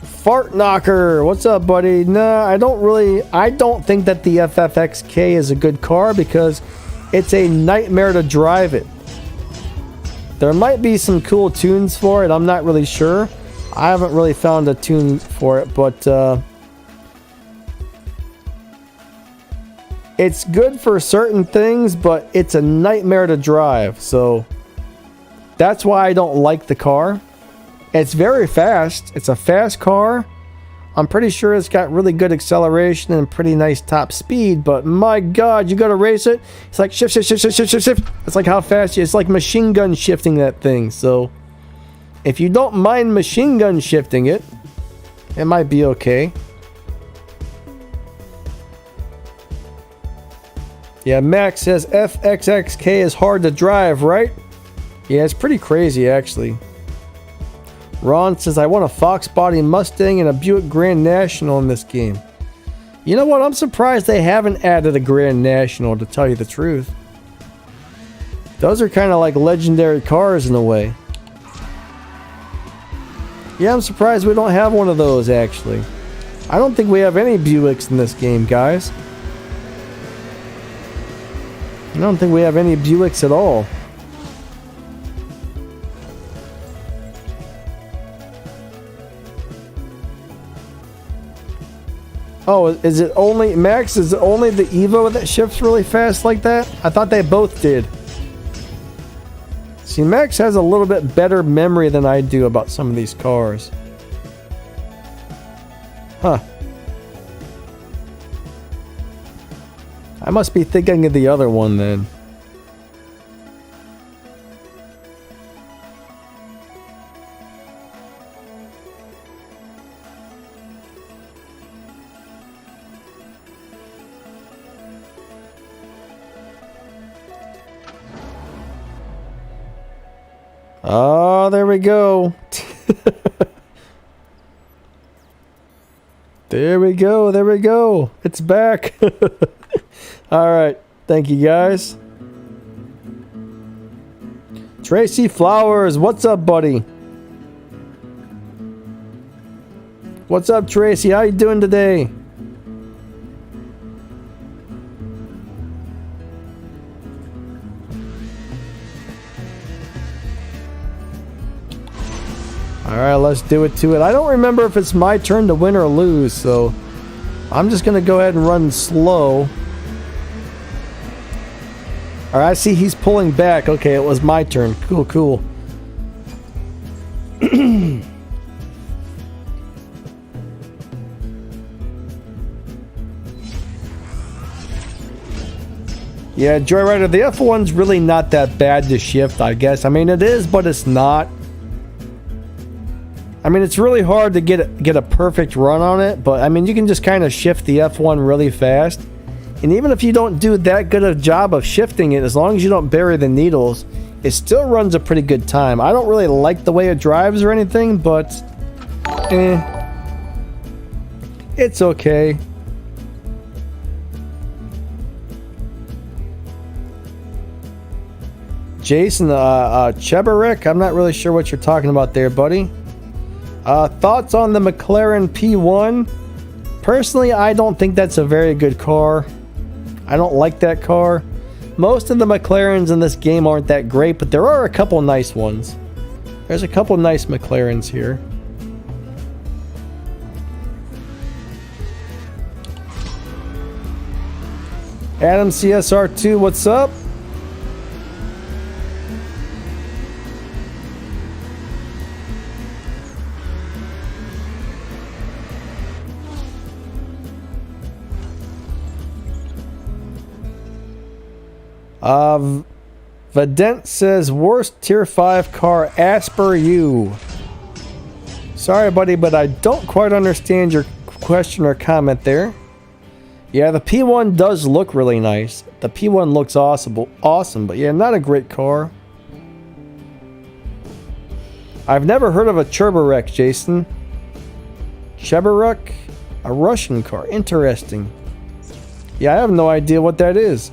Fart Knocker, what's up, buddy? Nah, I don't think that the FFXK is a good car because it's a nightmare to drive it. There might be some cool tunes for it, I'm not really sure. I haven't really found a tune for it, but it's good for certain things, but it's a nightmare to drive. So that's why I don't like the car. It's very fast. It's a fast car. I'm pretty sure it's got really good acceleration and pretty nice top speed, but my God, you gotta race it. It's like shift, shift, shift, shift, shift, shift, shift. It's like how fast it's like machine gun shifting that thing. So if you don't mind machine gun shifting it, it might be okay. Yeah, Max says FXXK is hard to drive, right? Yeah, it's pretty crazy, actually. Ron says, I want a Fox Body Mustang and a Buick Grand National in this game. You know what? I'm surprised they haven't added a Grand National, to tell you the truth. Those are kind of like legendary cars in a way. Yeah, I'm surprised we don't have one of those, actually. I don't think we have any Buicks in this game, guys. I don't think we have any Buicks at all. Oh, is it only... Max, is it only the Evo that shifts really fast like that? I thought they both did. See, Max has a little bit better memory than I do about some of these cars. Huh. I must be thinking of the other one then. Oh, there we go. There we go. There we go. It's back. All right. Thank you, guys. Tracy Flowers. What's up, buddy? What's up, Tracy? How you doing today? Alright, let's do it to it. I don't remember if it's my turn to win or lose, so I'm just going to go ahead and run slow. Alright, I see he's pulling back. Okay, it was my turn. Cool, cool. Yeah, Joyrider, the F1's really not that bad to shift, I guess. I mean, it is, but it's not. I mean, it's really hard to get a perfect run on it, but I mean, you can just kind of shift the F1 really fast. And even if you don't do that good a job of shifting it, as long as you don't bury the needles, it still runs a pretty good time. I don't really like the way it drives or anything, but it's okay. Jason, Chebarek, I'm not really sure what you're talking about there, buddy. Thoughts on the McLaren P1? Personally, I don't think that's a very good car. I don't like that car. Most of the McLarens in this game aren't that great, but there are a couple nice ones. There's a couple nice McLarens here. Adam CSR2, what's up? Vedent says, worst tier 5 car, Asper U. Sorry, buddy, but I don't quite understand your question or comment there. Yeah, the P1 does look really nice. The P1 looks awesome, but yeah, not a great car. I've never heard of a Cherburek, Jason. Cheburek? A Russian car. Interesting. Yeah, I have no idea what that is.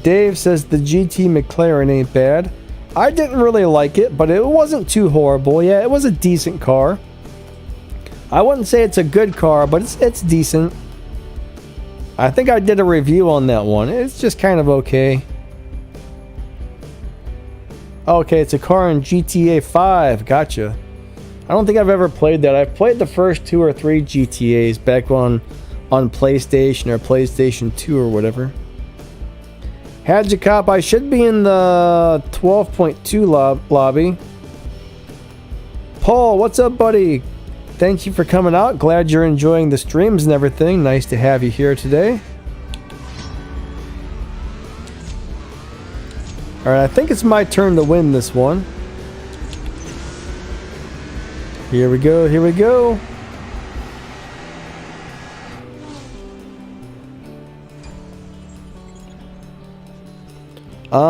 Dave says the GT McLaren ain't bad. I didn't really like it, but it wasn't too horrible. Yeah, it was a decent car. I wouldn't say it's a good car, but it's decent. I think I did a review on that one. It's just kind of okay. Okay, it's a car in GTA 5. Gotcha. I don't think I've ever played that. I've played the first 2 or 3 GTAs back on PlayStation or PlayStation 2 or whatever. Hadjikop, I should be in the 12.2 lobby. Paul, what's up, buddy? Thank you for coming out. Glad you're enjoying the streams and everything. Nice to have you here today. Alright, I think it's my turn to win this one. Here we go, here we go.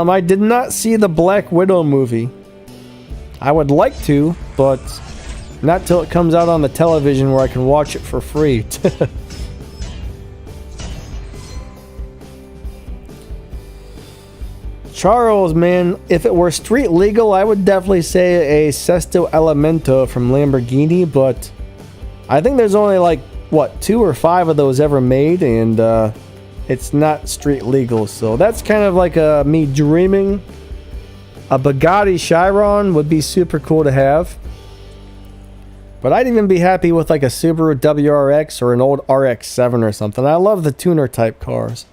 I did not see the Black Widow movie. I would like to, but not till it comes out on the television where I can watch it for free. Charles, man, if it were street legal, I would definitely say a Sesto Elemento from Lamborghini, but I think there's only like, what, 2 or 5 of those ever made, and it's not street legal, so that's kind of like me dreaming. A Bugatti Chiron would be super cool to have. But I'd even be happy with like a Subaru WRX or an old RX-7 or something. I love the tuner type cars.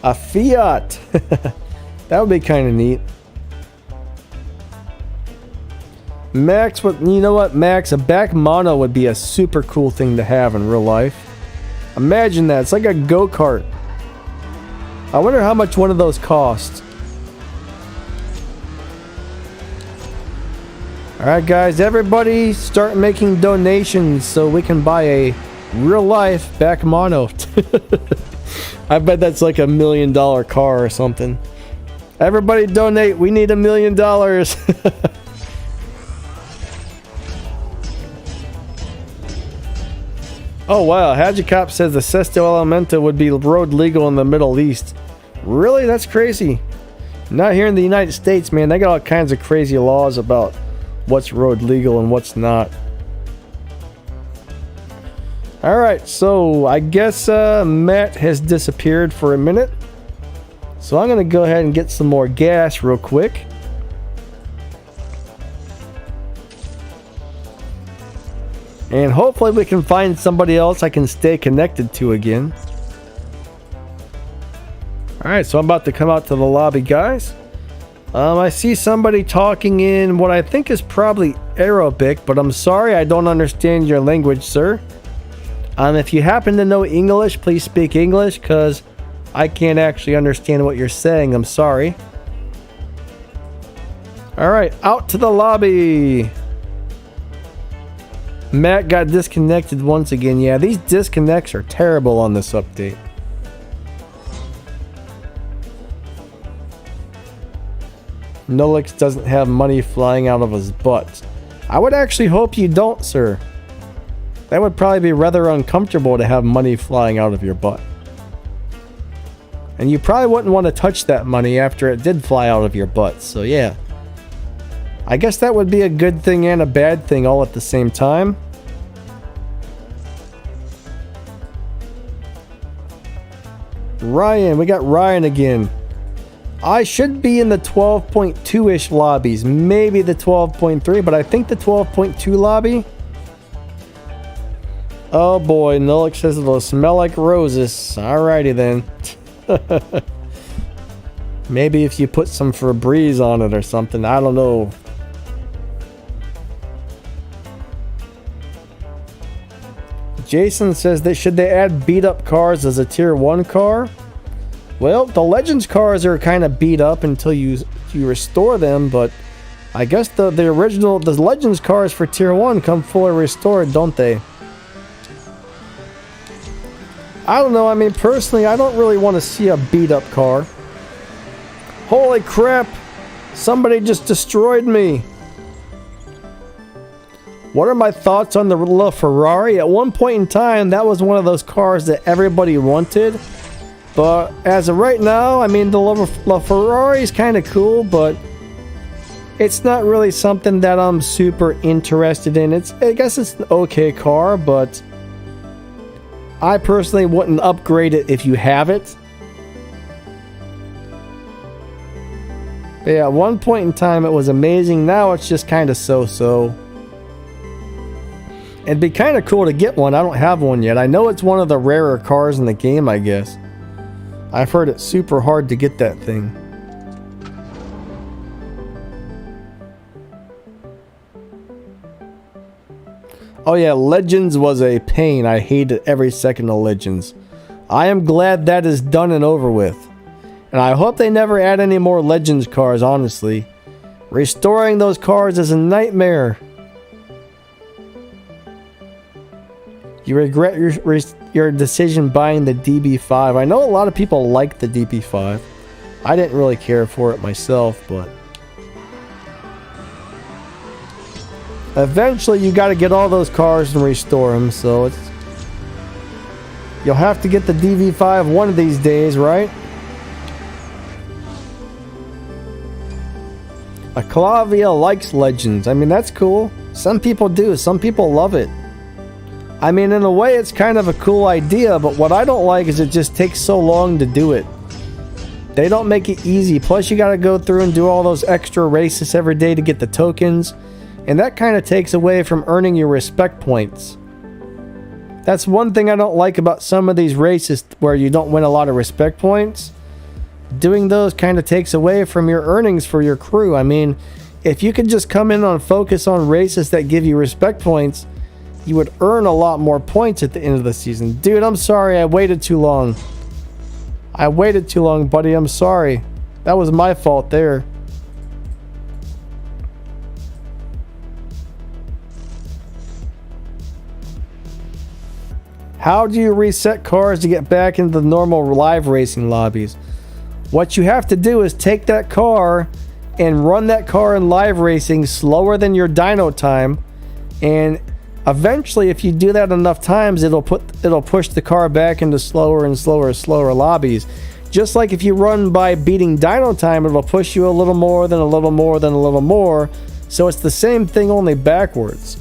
A Fiat! That would be kind of neat. Max, you know what, Max? A back mono would be a super cool thing to have in real life. Imagine that. It's like a go-kart. I wonder how much one of those costs. Alright, guys. Everybody start making donations so we can buy a real-life back mono. I bet that's like $1 million car or something. Everybody donate. We need $1 million. Oh wow, Hadjikop says the Sesto Elemento would be road legal in the Middle East. Really? That's crazy. Not here in the United States, man. They got all kinds of crazy laws about what's road legal and what's not. Alright, so I guess Matt has disappeared for a minute. So I'm going to go ahead and get some more gas real quick. And hopefully we can find somebody else I can stay connected to again. Alright, so I'm about to come out to the lobby, guys. I see somebody talking in what I think is probably Arabic, but I'm sorry, I don't understand your language, sir. If you happen to know English, please speak English, because I can't actually understand what you're saying. I'm sorry. Alright, out to the lobby. Matt got disconnected once again. Yeah, these disconnects are terrible on this update. Nolix doesn't have money flying out of his butt. I would actually hope you don't, sir. That would probably be rather uncomfortable to have money flying out of your butt. And you probably wouldn't want to touch that money after it did fly out of your butt, so yeah. I guess that would be a good thing and a bad thing all at the same time. Ryan, we got Ryan again. I should be in the 12.2-ish lobbies, maybe the 12.3, but I think the 12.2 lobby. Oh boy, Nolix says it'll smell like roses. Alrighty then. Maybe if you put some Febreze on it or something, I don't know. Jason says that should they add beat up cars as a tier 1 car? Well, the Legends cars are kind of beat up until you restore them, but I guess the Legends cars for tier 1 come fully restored, don't they? I don't know, I mean personally I don't really want to see a beat up car. Holy crap! Somebody just destroyed me! What are my thoughts on the LaFerrari? At one point in time, that was one of those cars that everybody wanted. But as of right now, I mean, the LaFerrari is kind of cool, but it's not really something that I'm super interested in. I guess it's an okay car, but I personally wouldn't upgrade it if you have it. But yeah, at one point in time, it was amazing. Now it's just kind of so-so. It'd be kind of cool to get one. I don't have one yet. I know it's one of the rarer cars in the game, I guess. I've heard it's super hard to get that thing. Oh yeah, Legends was a pain. I hated every second of Legends. I am glad that is done and over with. And I hope they never add any more Legends cars, honestly. Restoring those cars is a nightmare. You regret your decision buying the DB5. I know a lot of people like the DB5. I didn't really care for it myself, but eventually you got to get all those cars and restore them, so you'll have to get the DB5 one of these days, right? Clavia likes Legends. I mean, that's cool. Some people do. Some people love it. I mean, in a way, it's kind of a cool idea, but what I don't like is it just takes so long to do it. They don't make it easy. Plus, you got to go through and do all those extra races every day to get the tokens, and that kind of takes away from earning your respect points. That's one thing I don't like about some of these races where you don't win a lot of respect points. Doing those kind of takes away from your earnings for your crew. I mean, if you could just come in on focus on races that give you respect points, you would earn a lot more points at the end of the season. Dude, I'm sorry I waited too long. I waited too long, buddy. I'm sorry. That was my fault there. How do you reset cars to get back into the normal live racing lobbies? What you have to do is take that car and run that car in live racing slower than your dyno time, and eventually, if you do that enough times, it'll push the car back into slower and slower lobbies. Just like if you run by beating dyno time, it'll push you a little more, then a little more, then a little more. So it's the same thing, only backwards.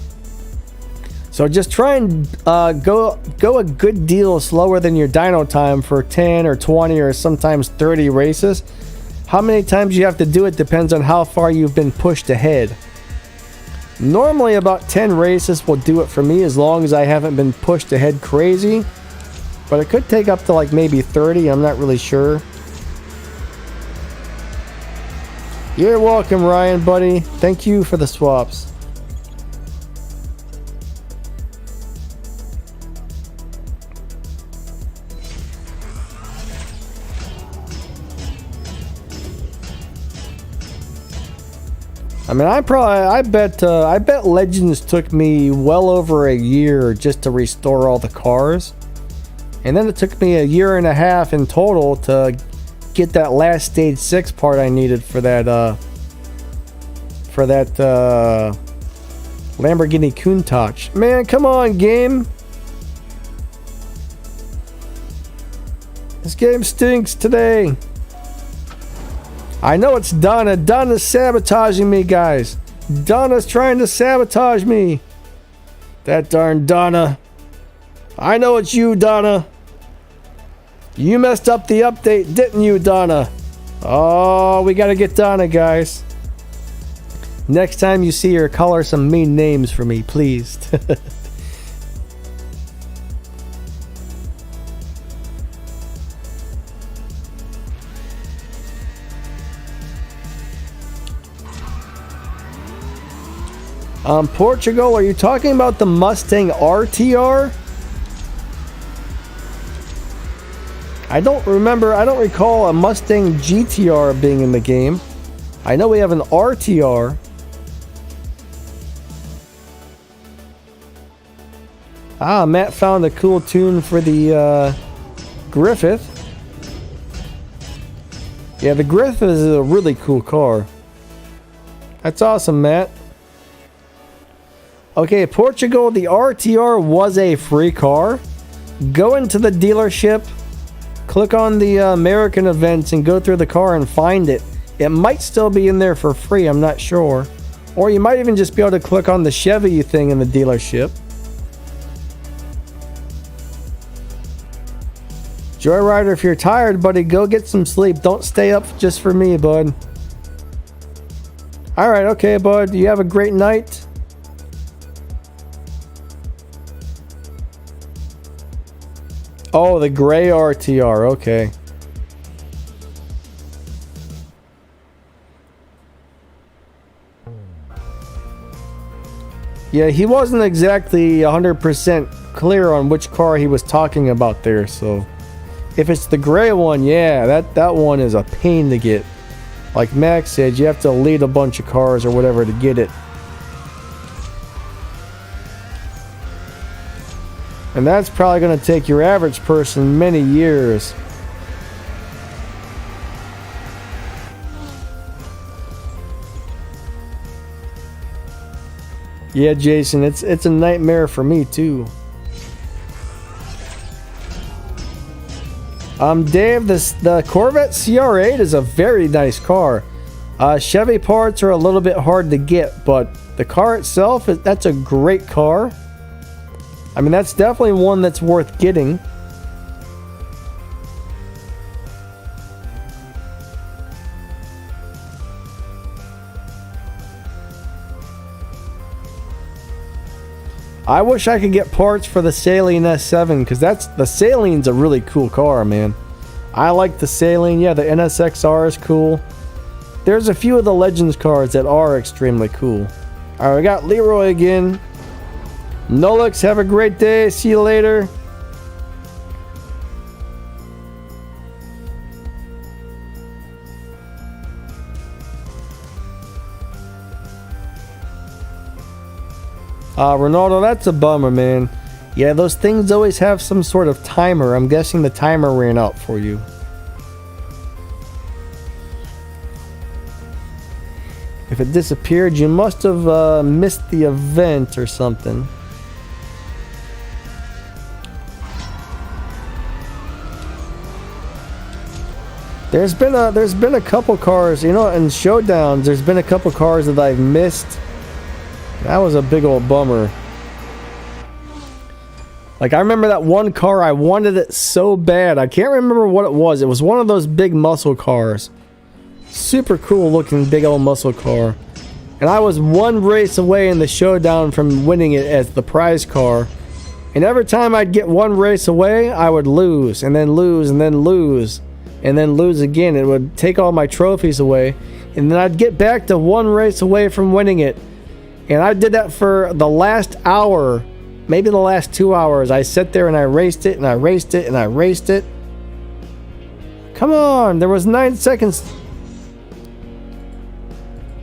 So just try and go a good deal slower than your dyno time for 10 or 20 or sometimes 30 races. How many times you have to do it depends on how far you've been pushed ahead. Normally about 10 races will do it for me as long as I haven't been pushed ahead crazy. But it could take up to like maybe 30, I'm not really sure. You're welcome, Ryan, buddy. Thank you for the swaps. I mean, I bet Legends took me well over a year just to restore all the cars. And then it took me a year and a half in total to get that last stage 6 part I needed for that Lamborghini Countach. Man, come on, game. This game stinks today. I know it's Donna. Donna's sabotaging me, guys. Donna's trying to sabotage me. That darn Donna. I know it's you, Donna. You messed up the update, didn't you, Donna? Oh, we gotta get Donna, guys. Next time you see her, call her some mean names for me, please. Portugal, are you talking about the Mustang RTR? I don't recall a Mustang GTR being in the game. I know we have an RTR. Ah, Matt found a cool tune for the Griffith. Yeah, the Griffith is a really cool car. That's awesome, Matt. Okay, Portugal, the RTR was a free car. Go into the dealership, click on the American events, and go through the car and find it. It might still be in there for free, I'm not sure. Or you might even just be able to click on the Chevy thing in the dealership. Joyrider, if you're tired, buddy, go get some sleep. Don't stay up just for me, bud. Alright, okay, bud. You have a great night. Oh, the gray RTR, okay. Yeah, he wasn't exactly 100% clear on which car he was talking about there, so... If it's the gray one, yeah, that one is a pain to get. Like Max said, you have to lead a bunch of cars or whatever to get it. And that's probably going to take your average person many years. Yeah, Jason, it's a nightmare for me too. Dave, the Corvette CR8 is a very nice car. Chevy parts are a little bit hard to get, but the car itself, that's a great car. I mean, that's definitely one that's worth getting. I wish I could get parts for the Saleen S7, because the Saleen's a really cool car, man. I like the Saleen. Yeah, the NSXR is cool. There's a few of the Legends cars that are extremely cool. Alright, we got Leroy again. Nolix, have a great day. See you later. Ronaldo, that's a bummer, man. Yeah, those things always have some sort of timer. I'm guessing the timer ran out for you. If it disappeared, you must have missed the event or something. There's been a couple cars, you know, in Showdowns, there's been a couple cars that I've missed. That was a big old bummer. Like, I remember that one car, I wanted it so bad. I can't remember what it was. It was one of those big muscle cars. Super cool looking big old muscle car. And I was one race away in the showdown from winning it as the prize car. And every time I'd get one race away, I would lose, and then lose, and then lose, and then lose again. It would take all my trophies away. And then I'd get back to one race away from winning it. And I did that for the last hour. Maybe the last 2 hours. I sat there and I raced it and I raced it and I raced it. Come on, there was 9 seconds.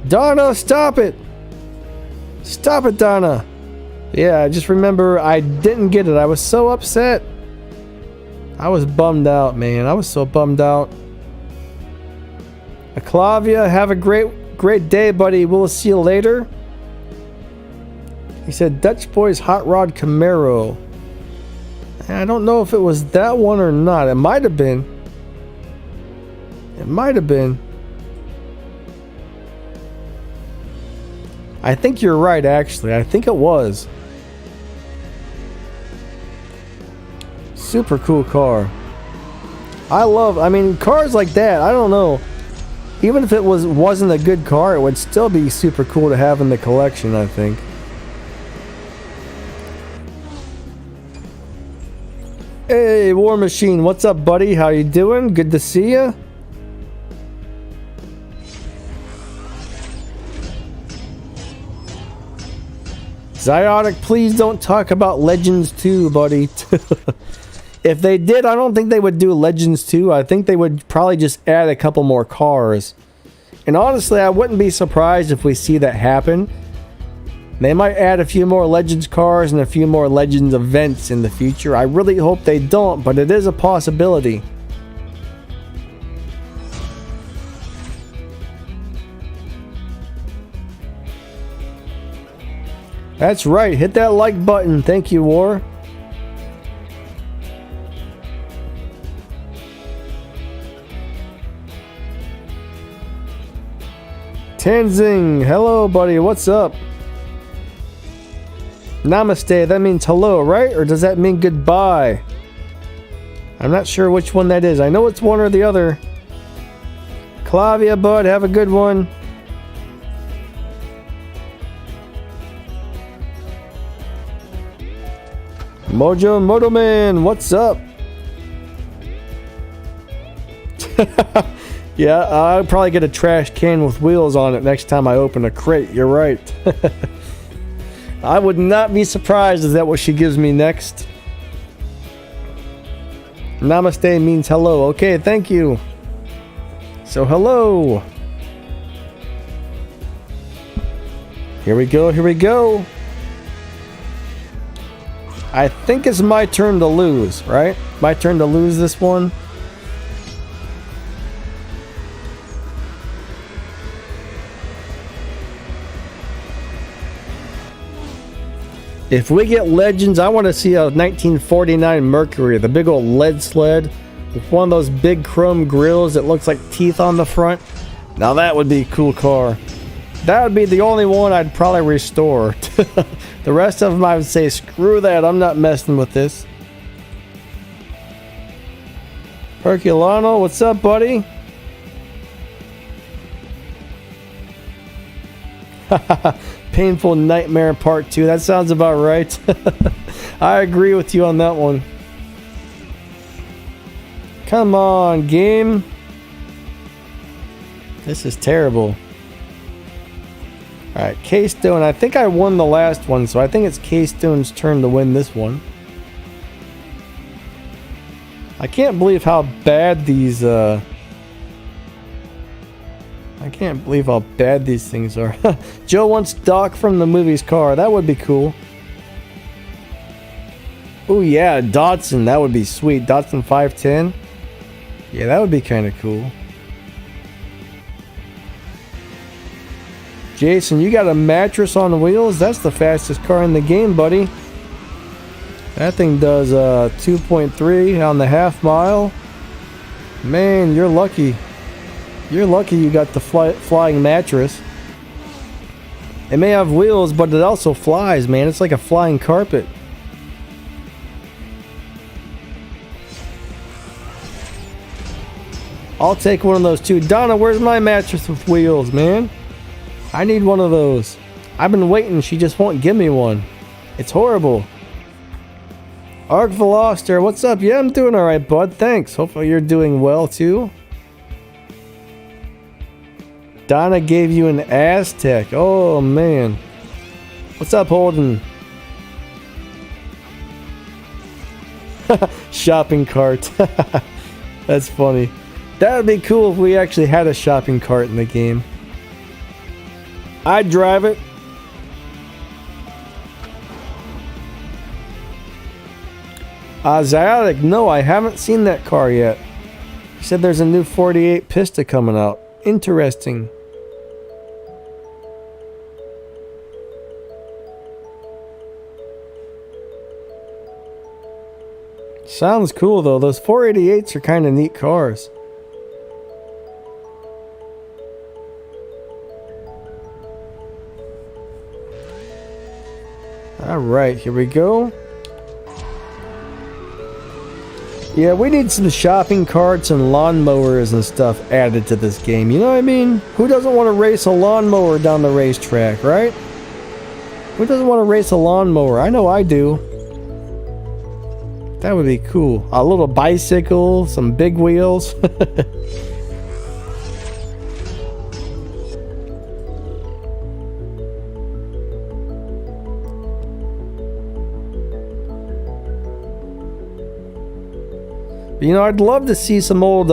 Donna, stop it. Stop it, Donna. Yeah, I just remember I didn't get it. I was so upset. I was bummed out, man. I was so bummed out. Clavia, have a great day, buddy. We'll see you later. He said Dutch Boy's Hot Rod Camaro. I don't know if it was that one or not. It might have been. It might have been. I think you're right, actually. I think it was. Super cool car. I mean, cars like that, I don't know. Even if it wasn't a good car, it would still be super cool to have in the collection, I think. Hey, War Machine, what's up, buddy? How you doing? Good to see you. Ziotic, please don't talk about Legends 2, buddy. If they did, I don't think they would do Legends 2. I think they would probably just add a couple more cars. And honestly, I wouldn't be surprised if we see that happen. They might add a few more Legends cars and a few more Legends events in the future. I really hope they don't, but it is a possibility. That's right, hit that like button. Thank you, War. Tanzing, hello, buddy. What's up? Namaste, that means hello, right? Or does that mean goodbye? I'm not sure which one that is. I know it's one or the other. Clavia, bud, have a good one. Mojo Motoman, what's up? Yeah, I'll probably get a trash can with wheels on it next time I open a crate. You're right. I would not be surprised if that's what she gives me next. Namaste means hello. Okay, thank you. So hello. Here we go, here we go. I think it's my turn to lose, right? My turn to lose this one. If we get Legends, I want to see a 1949 Mercury, the big old lead sled with one of those big chrome grills that looks like teeth on the front. Now that would be a cool car. That would be the only one I'd probably restore. The rest of them I would say, screw that, I'm not messing with this. Herculano, what's up, buddy? Painful Nightmare Part 2. That sounds about right. I agree with you on that one. Come on, game. This is terrible. Alright, K-Stone. I think I won the last one, so I think it's K-Stone's turn to win this one. I can't believe how bad these, I can't believe how bad these things are. Joe wants Doc from the movie's car. That would be cool. Oh yeah, Datsun. That would be sweet. Datsun 510. Yeah, that would be kind of cool. Jason, you got a mattress on wheels? That's the fastest car in the game, buddy. That thing does 2.3 on the half mile. Man, you're lucky. You're lucky you got the flying mattress. It may have wheels, but it also flies, man. It's like a flying carpet. I'll take one of those too. Donna, where's my mattress with wheels, man? I need one of those. I've been waiting. She just won't give me one. It's horrible. Arc Veloster, what's up? Yeah, I'm doing alright, bud. Thanks. Hopefully you're doing well too. Donna gave you an Aztec. Oh, man. What's up, Holden? Shopping cart. That's funny. That would be cool if we actually had a shopping cart in the game. I'd drive it. Zyodic, no, I haven't seen that car yet. He said there's a new 48 Pista coming out. Interesting. Sounds cool though. Those 488s are kind of neat cars. Alright, here we go. Yeah, we need some shopping carts and lawnmowers and stuff added to this game. You know what I mean? Who doesn't want to race a lawnmower down the racetrack, right? Who doesn't want to race a lawnmower? I know I do. That would be cool. A little bicycle, some big wheels. You know, I'd love to see some old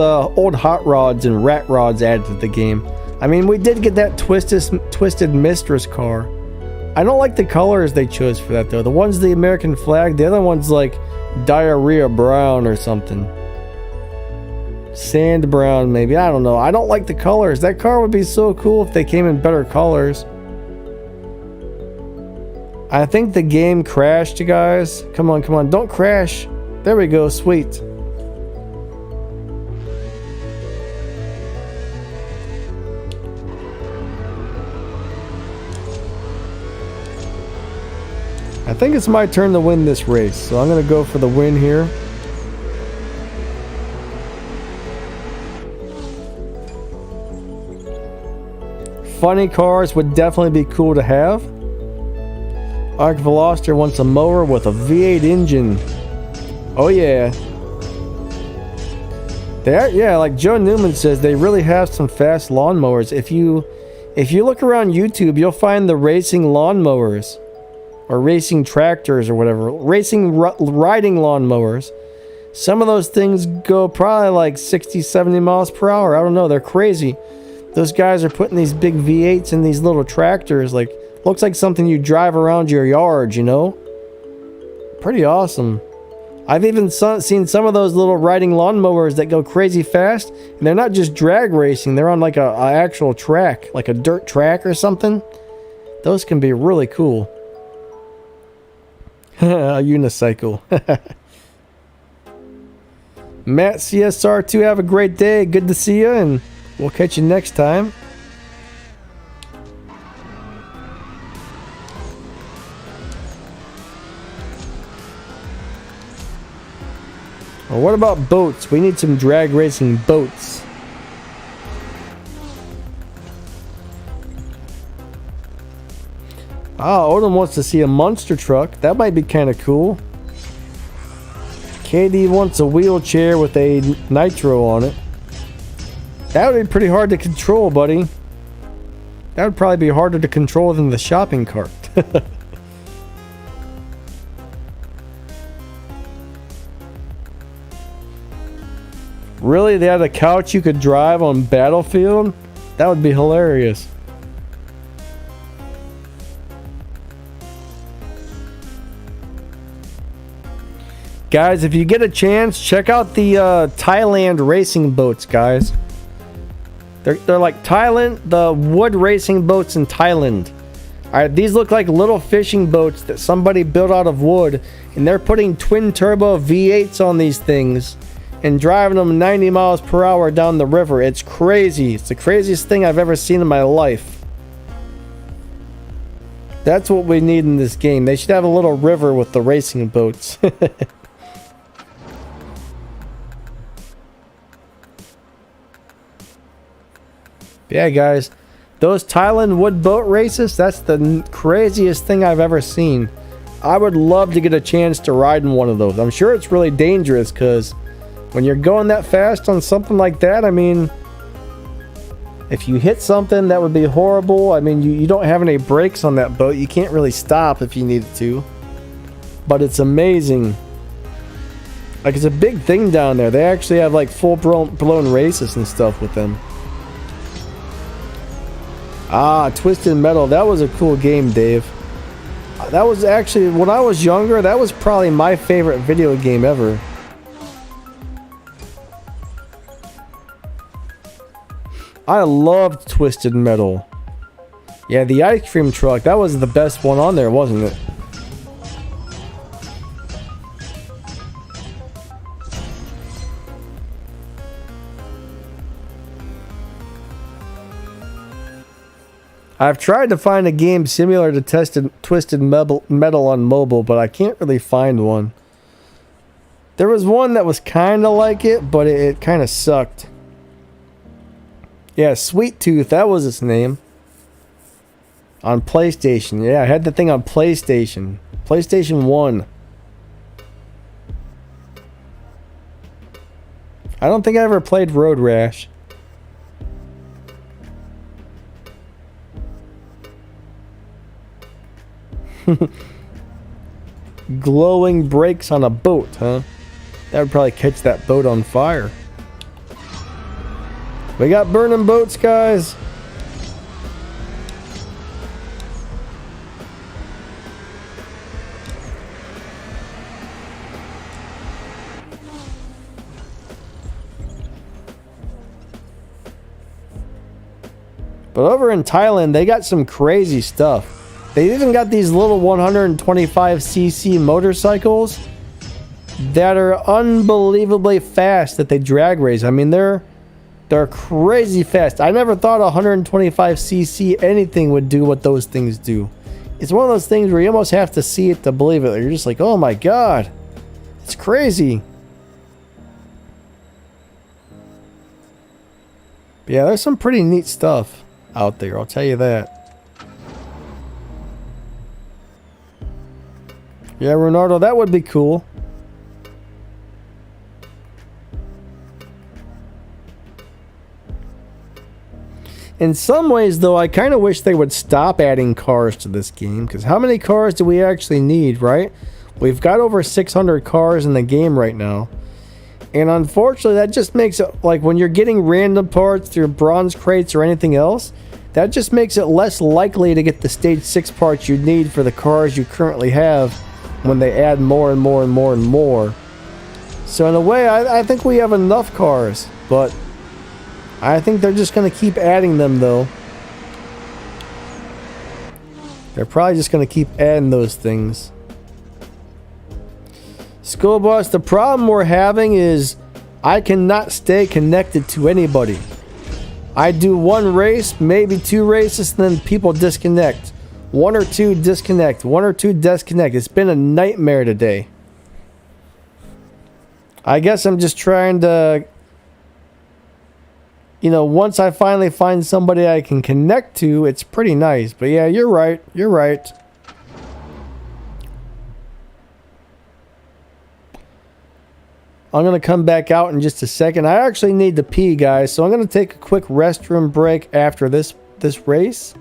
hot rods and rat rods added to the game. I mean, we did get that Twisted Mistress car. I don't like the colors they chose for that, though. The one's the American flag. The other one's like diarrhea brown or something. Sand brown, maybe. I don't know. I don't like the colors. That car would be so cool if they came in better colors. I think the game crashed, you guys. Come on, come on. Don't crash. There we go. Sweet. I think it's my turn to win this race, so I'm going to go for the win here. Funny cars would definitely be cool to have. Arc Veloster wants a mower with a V8 engine. Oh yeah. Yeah, like Joe Newman says, they really have some fast lawnmowers. If you look around YouTube, you'll find the racing lawnmowers. Or racing tractors or whatever. Riding lawnmowers. Some of those things go probably like 60, 70 miles per hour. I don't know. They're crazy. Those guys are putting these big V8s in these little tractors. Like, looks like something you drive around your yard, you know? Pretty awesome. I've even seen some of those little riding lawnmowers that go crazy fast. And they're not just drag racing. They're on like a actual track. Like a dirt track or something. Those can be really cool. A unicycle. Matt, CSR2, have a great day. Good to see you, and we'll catch you next time. Well, what about boats? We need some drag racing boats. Ah, Odin wants to see a monster truck. That might be kind of cool. KD wants a wheelchair with a nitro on it. That would be pretty hard to control, buddy. That would probably be harder to control than the shopping cart. Really? They had a couch you could drive on Battlefield? That would be hilarious. Guys, if you get a chance, check out the Thailand racing boats, guys. They're like Thailand, the wood racing boats in Thailand. Alright, these look like little fishing boats that somebody built out of wood, and they're putting twin turbo V8s on these things and driving them 90 miles per hour down the river. It's crazy. It's the craziest thing I've ever seen in my life. That's what we need in this game. They should have a little river with the racing boats. Yeah, guys, those Thailand wood boat races, that's the craziest thing I've ever seen. I would love to get a chance to ride in one of those. I'm sure it's really dangerous because when you're going that fast on something like that, I mean, if you hit something, that would be horrible. I mean, you don't have any brakes on that boat. You can't really stop if you needed to. But it's amazing. Like, it's a big thing down there. They actually have, like, full-blown races and stuff with them. Ah, Twisted Metal. That was a cool game, Dave. That was actually, when I was younger, that was probably my favorite video game ever. I loved Twisted Metal. Yeah, the ice cream truck, that was the best one on there, wasn't it? I've tried to find a game similar to Twisted Metal on mobile, but I can't really find one. There was one that was kind of like it, but it kind of sucked. Yeah, Sweet Tooth, that was its name. On PlayStation. Yeah, I had the thing on PlayStation. PlayStation 1. I don't think I ever played Road Rash. Glowing brakes on a boat, huh? That would probably catch that boat on fire. We got burning boats, guys. But over in Thailand, they got some crazy stuff. They even got these little 125cc motorcycles that are unbelievably fast that they drag race. I mean, they're crazy fast. I never thought 125cc anything would do what those things do. It's one of those things where you almost have to see it to believe it. You're just like, oh my god, it's crazy. But yeah, there's some pretty neat stuff out there, I'll tell you that. Yeah, Ronaldo, that would be cool. In some ways, though, I kind of wish they would stop adding cars to this game, because how many cars do we actually need, right? We've got over 600 cars in the game right now. And unfortunately, that just makes it, like, when you're getting random parts through bronze crates or anything else, that just makes it less likely to get the stage 6 parts you need for the cars you currently have when they add more and more and more and more. So in a way, I think we have enough cars, but I think they're just going to keep adding them, though. They're probably just going to keep adding those things. School Bus, the problem we're having is I cannot stay connected to anybody. I do one race, maybe 2 races, and then people disconnect. 1 or 2 disconnect. 1 or 2 disconnect. It's been a nightmare today. I guess I'm just trying to, you know, once I finally find somebody I can connect to, it's pretty nice. But yeah, you're right. You're right. I'm going to come back out in just a second. I actually need to pee, guys, so I'm going to take a quick restroom break after this race.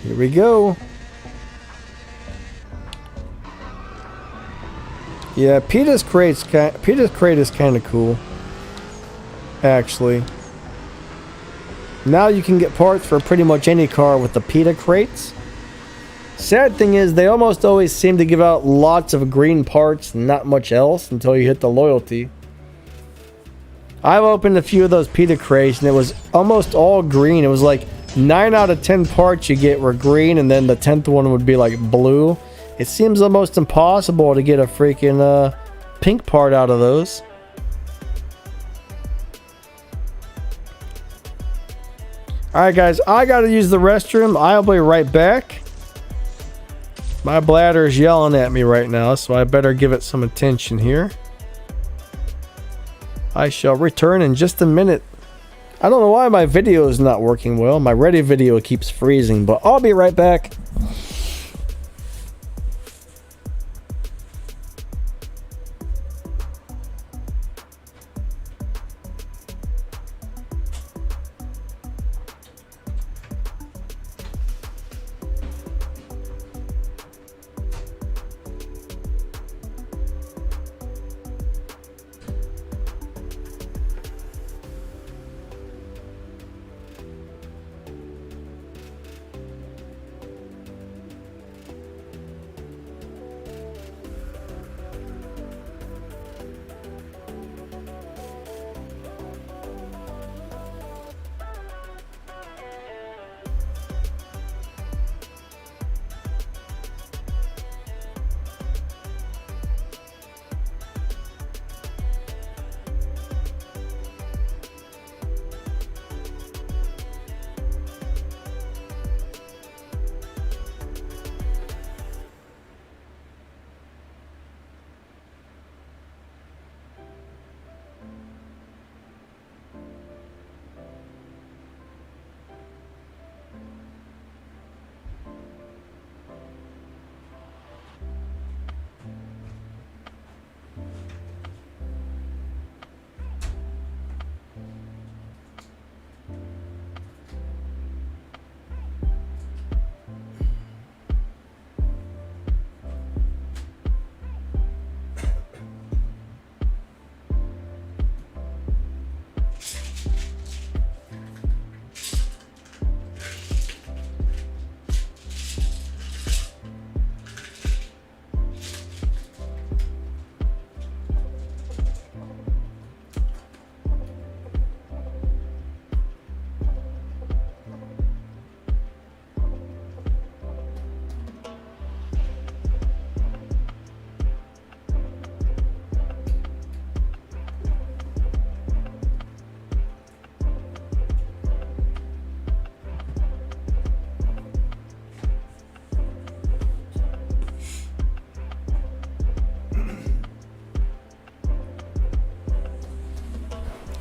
Here we go. Yeah, Peter's crate is kind of cool. Actually, now you can get parts for pretty much any car with the PETA crates. Sad thing is, they almost always seem to give out lots of green parts and not much else until you hit the loyalty. I've opened a few of those PETA crates and it was almost all green. It was like 9 out of 10 parts you get were green, and then the 10th one would be like blue. It seems almost impossible to get a freaking pink part out of those. Alright guys, I gotta use the restroom. I'll be right back. My bladder is yelling at me right now, so I better give it some attention here. I shall return in just a minute. I don't know why my video is not working well. My ready video keeps freezing, but I'll be right back.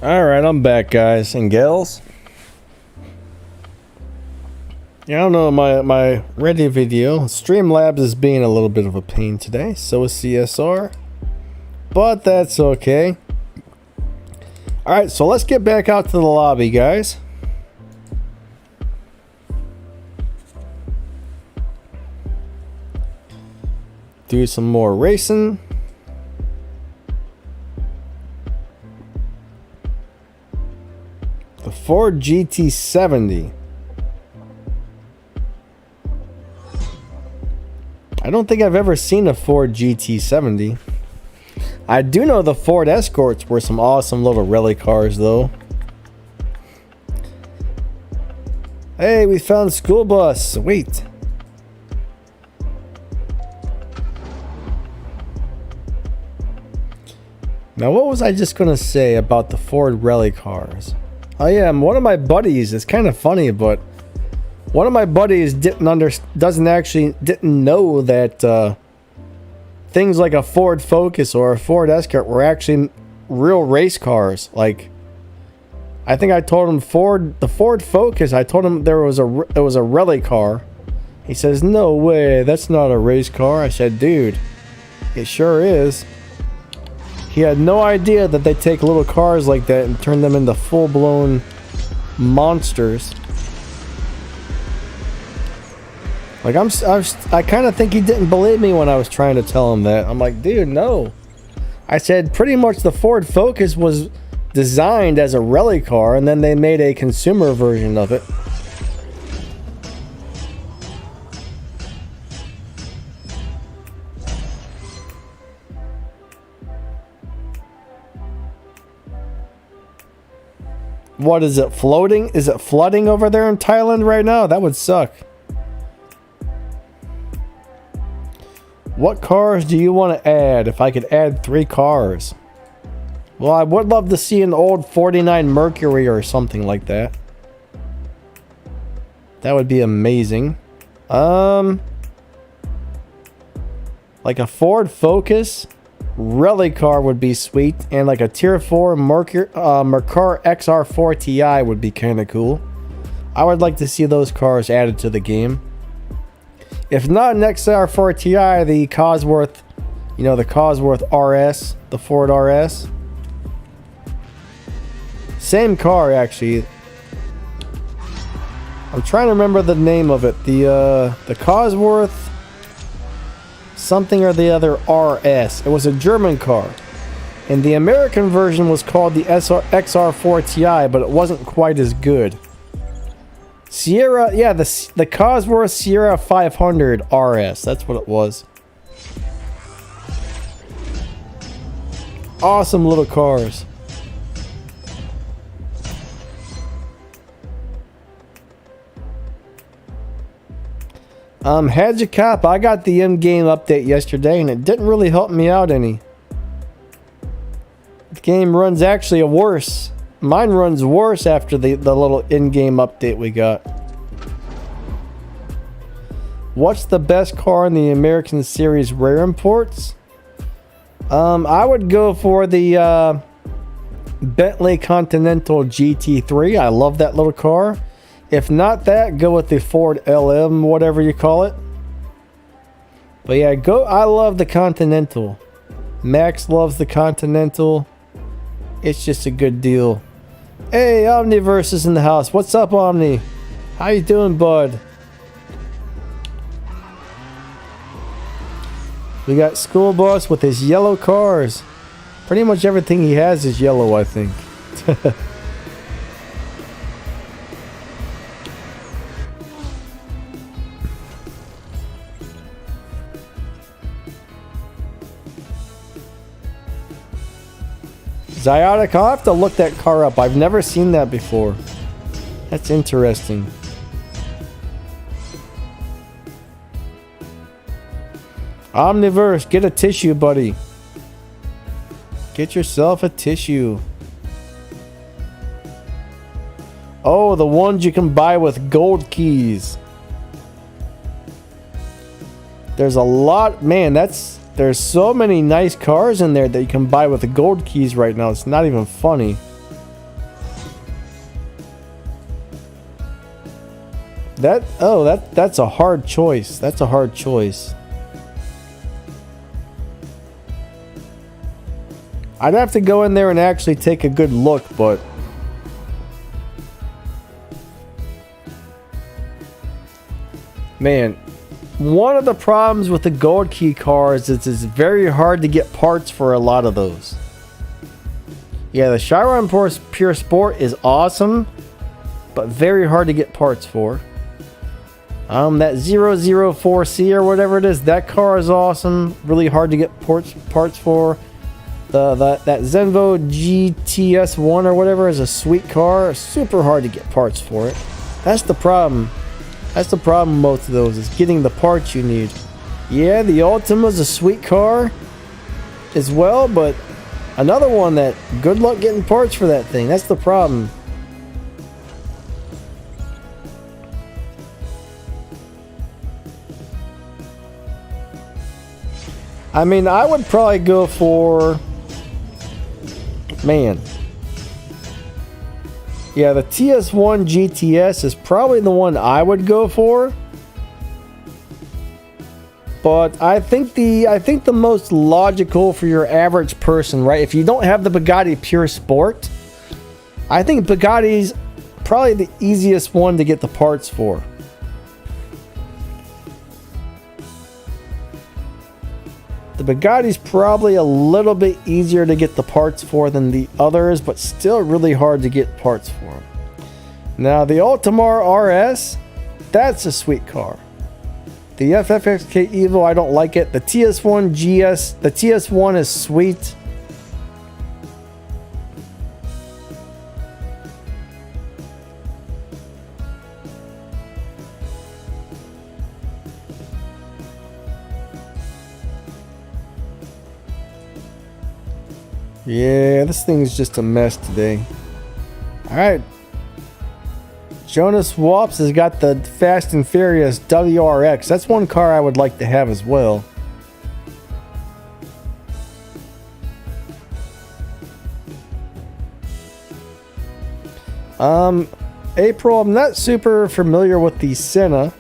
Alright, I'm back, guys and gals. Yeah, I don't know, my ready video. Streamlabs is being a little bit of a pain today. So is CSR. But that's okay. Alright, so let's get back out to the lobby, guys. Do some more racing. The Ford GT70. I don't think I've ever seen a Ford GT70. I do know the Ford Escorts were some awesome little rally cars, though. Hey, we found a school bus. Sweet. Now, what was I just gonna say about the Ford rally cars? Oh yeah, one of my buddies, it's kind of funny, but one of my buddies didn't know that things like a Ford Focus or a Ford Escort were actually real race cars. Like, I think I told him the Ford Focus, I told him it was a rally car. He says, "No way, that's not a race car." I said, "Dude, it sure is." He had no idea that they take little cars like that and turn them into full-blown monsters. Like, I kind of think he didn't believe me when I was trying to tell him that. I'm like, dude, no. I said pretty much the Ford Focus was designed as a rally car, and then they made a consumer version of it. What is it, floating? Is it flooding over there in Thailand right now? That would suck. What cars do you want to add if I could add 3 cars? Well, I would love to see an old 49 Mercury or something like that. That would be amazing. Like a Ford Focus rally car would be sweet, and like a Tier 4 Mercar XR4 Ti would be kind of cool. I would like to see those cars added to the game. If not an XR4 Ti, the Cosworth, you know, the Cosworth RS, the Ford RS. Same car, actually. I'm trying to remember the name of it. The Cosworth something or the other RS. It was a German car. And the American version was called the XR4 Ti, but it wasn't quite as good. Sierra, yeah, the Cosworth Sierra 500 RS. That's what it was. Awesome little cars. Hadjicap, I got the in-game update yesterday and it didn't really help me out any. The game runs actually worse. Mine runs worse after the little in-game update we got. What's the best car in the American Series Rare Imports? I would go for the Bentley Continental GT3. I love that little car. If not that, go with the Ford LM, whatever you call it. But yeah, I love the Continental. Max loves the Continental. It's just a good deal. Hey, Omniverse is in the house. What's up, Omni? How you doing, bud? We got School Bus with his yellow cars. Pretty much everything he has is yellow, I think. Zyodic, I'll have to look that car up. I've never seen that before. That's interesting. Omniverse, get a tissue, buddy. Get yourself a tissue. Oh, the ones you can buy with gold keys. There's a lot, man, there's so many nice cars in there that you can buy with the gold keys right now. It's not even funny. That's a hard choice. That's a hard choice. I'd have to go in there and actually take a good look, but man, one of the problems with the gold key cars is it's very hard to get parts for a lot of those. Yeah, the Chiron Pure Sport is awesome, but very hard to get parts for. That 004C or whatever it is, that car is awesome. Really hard to get parts for. That Zenvo GTS1 or whatever is a sweet car. Super hard to get parts for it. That's the problem. That's the problem with most of those, is getting the parts you need. Yeah, the Ultima's a sweet car as well, but another one that good luck getting parts for that thing. That's the problem. I mean, I would probably go for, man. Yeah, the TS1 GTS is probably the one I would go for. But I think the most logical for your average person, right? If you don't have the Bugatti Pure Sport, I think Bugatti's probably the easiest one to get the parts for. The Bugatti's probably a little bit easier to get the parts for than the others, but still really hard to get parts for them. Now, the Altamar RS, that's a sweet car. The FFXK Evo, I don't like it. The TS1 GS, the TS1 is sweet. Yeah, this thing's just a mess today. Alright. Jonas Wops has got the Fast and Furious WRX. That's one car I would like to have as well. April, I'm not super familiar with the Senna.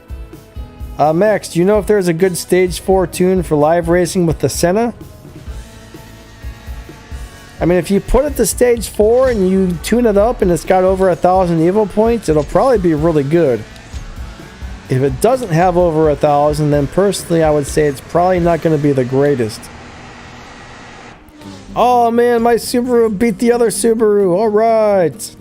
Max, do you know if there's a good Stage 4 tune for live racing with the Senna? I mean, if you put it to Stage 4 and you tune it up and it's got over 1,000 Evo points, it'll probably be really good. If it doesn't have over 1,000, then personally I would say it's probably not going to be the greatest. Oh man, my Subaru beat the other Subaru. Alright.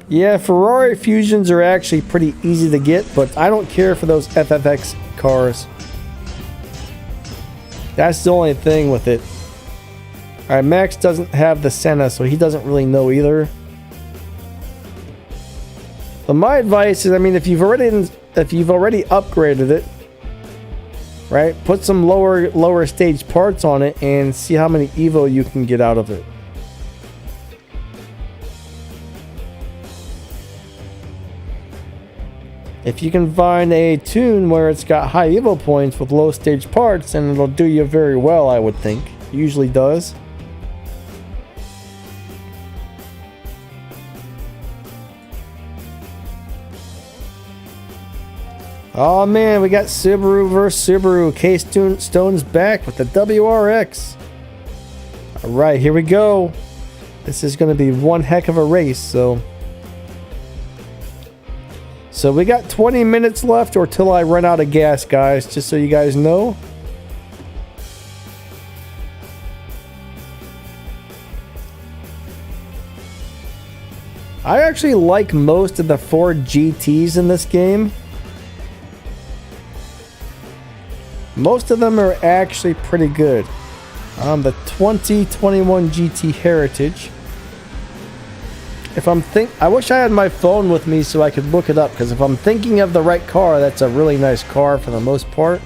Yeah, Ferrari Fusions are actually pretty easy to get, but I don't care for those FFX cars. That's the only thing with it. Alright, Max doesn't have the Senna, so he doesn't really know either. But my advice is, I mean, if you've already upgraded it, right, put some lower stage parts on it and see how many Evo you can get out of it. If you can find a tune where it's got high Evo points with low stage parts, then it'll do you very well, I would think. It usually does. Oh man, we got Subaru versus Subaru. K-Stone's back with the WRX. Alright, here we go. This is going to be one heck of a race, so we got 20 minutes left or till I run out of gas, guys, just so you guys know. I actually like most of the Ford GTs in this game. Most of them are actually pretty good. The 2021 GT Heritage. I wish I had my phone with me so I could look it up, because if I'm thinking of the right car, that's a really nice car for the most part.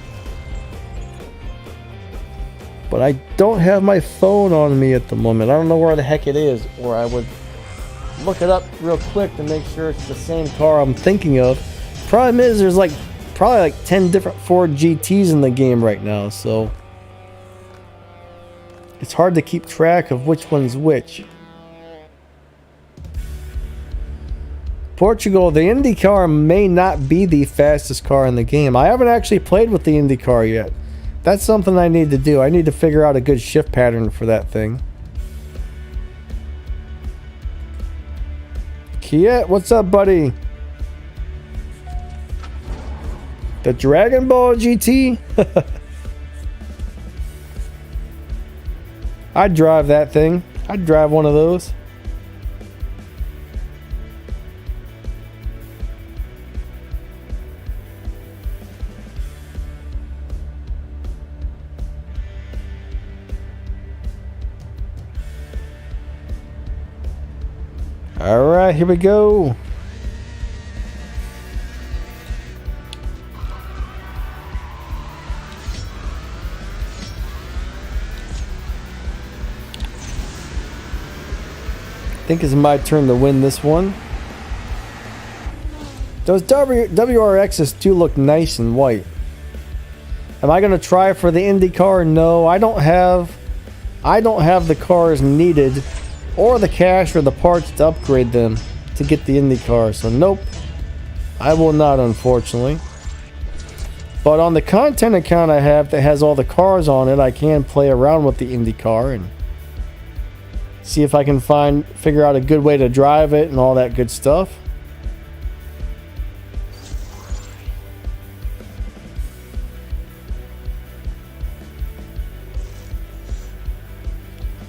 But I don't have my phone on me at the moment. I don't know where the heck it is, or I would look it up real quick to make sure it's the same car I'm thinking of. Problem is, there's probably like 10 different Ford GTs in the game right now, so it's hard to keep track of which one's which. Portugal, the Indy car may not be the fastest car in the game. I haven't actually played with the Indy car yet. That's something I need to do. I need to figure out a good shift pattern for that thing. Kiet, what's up, buddy? The Dragon Ball GT? I'd drive that thing. I'd drive one of those. Alright, here we go. I think it's my turn to win this one. Those WRXs do look nice and white. Am I going to try for the Indy car? No, I don't have the cars needed, or the cash or the parts to upgrade them to get the Indy car. So nope, I will not, unfortunately. But on the content account I have that has all the cars on it, I can play around with the Indy car and see if I can figure out a good way to drive it and all that good stuff.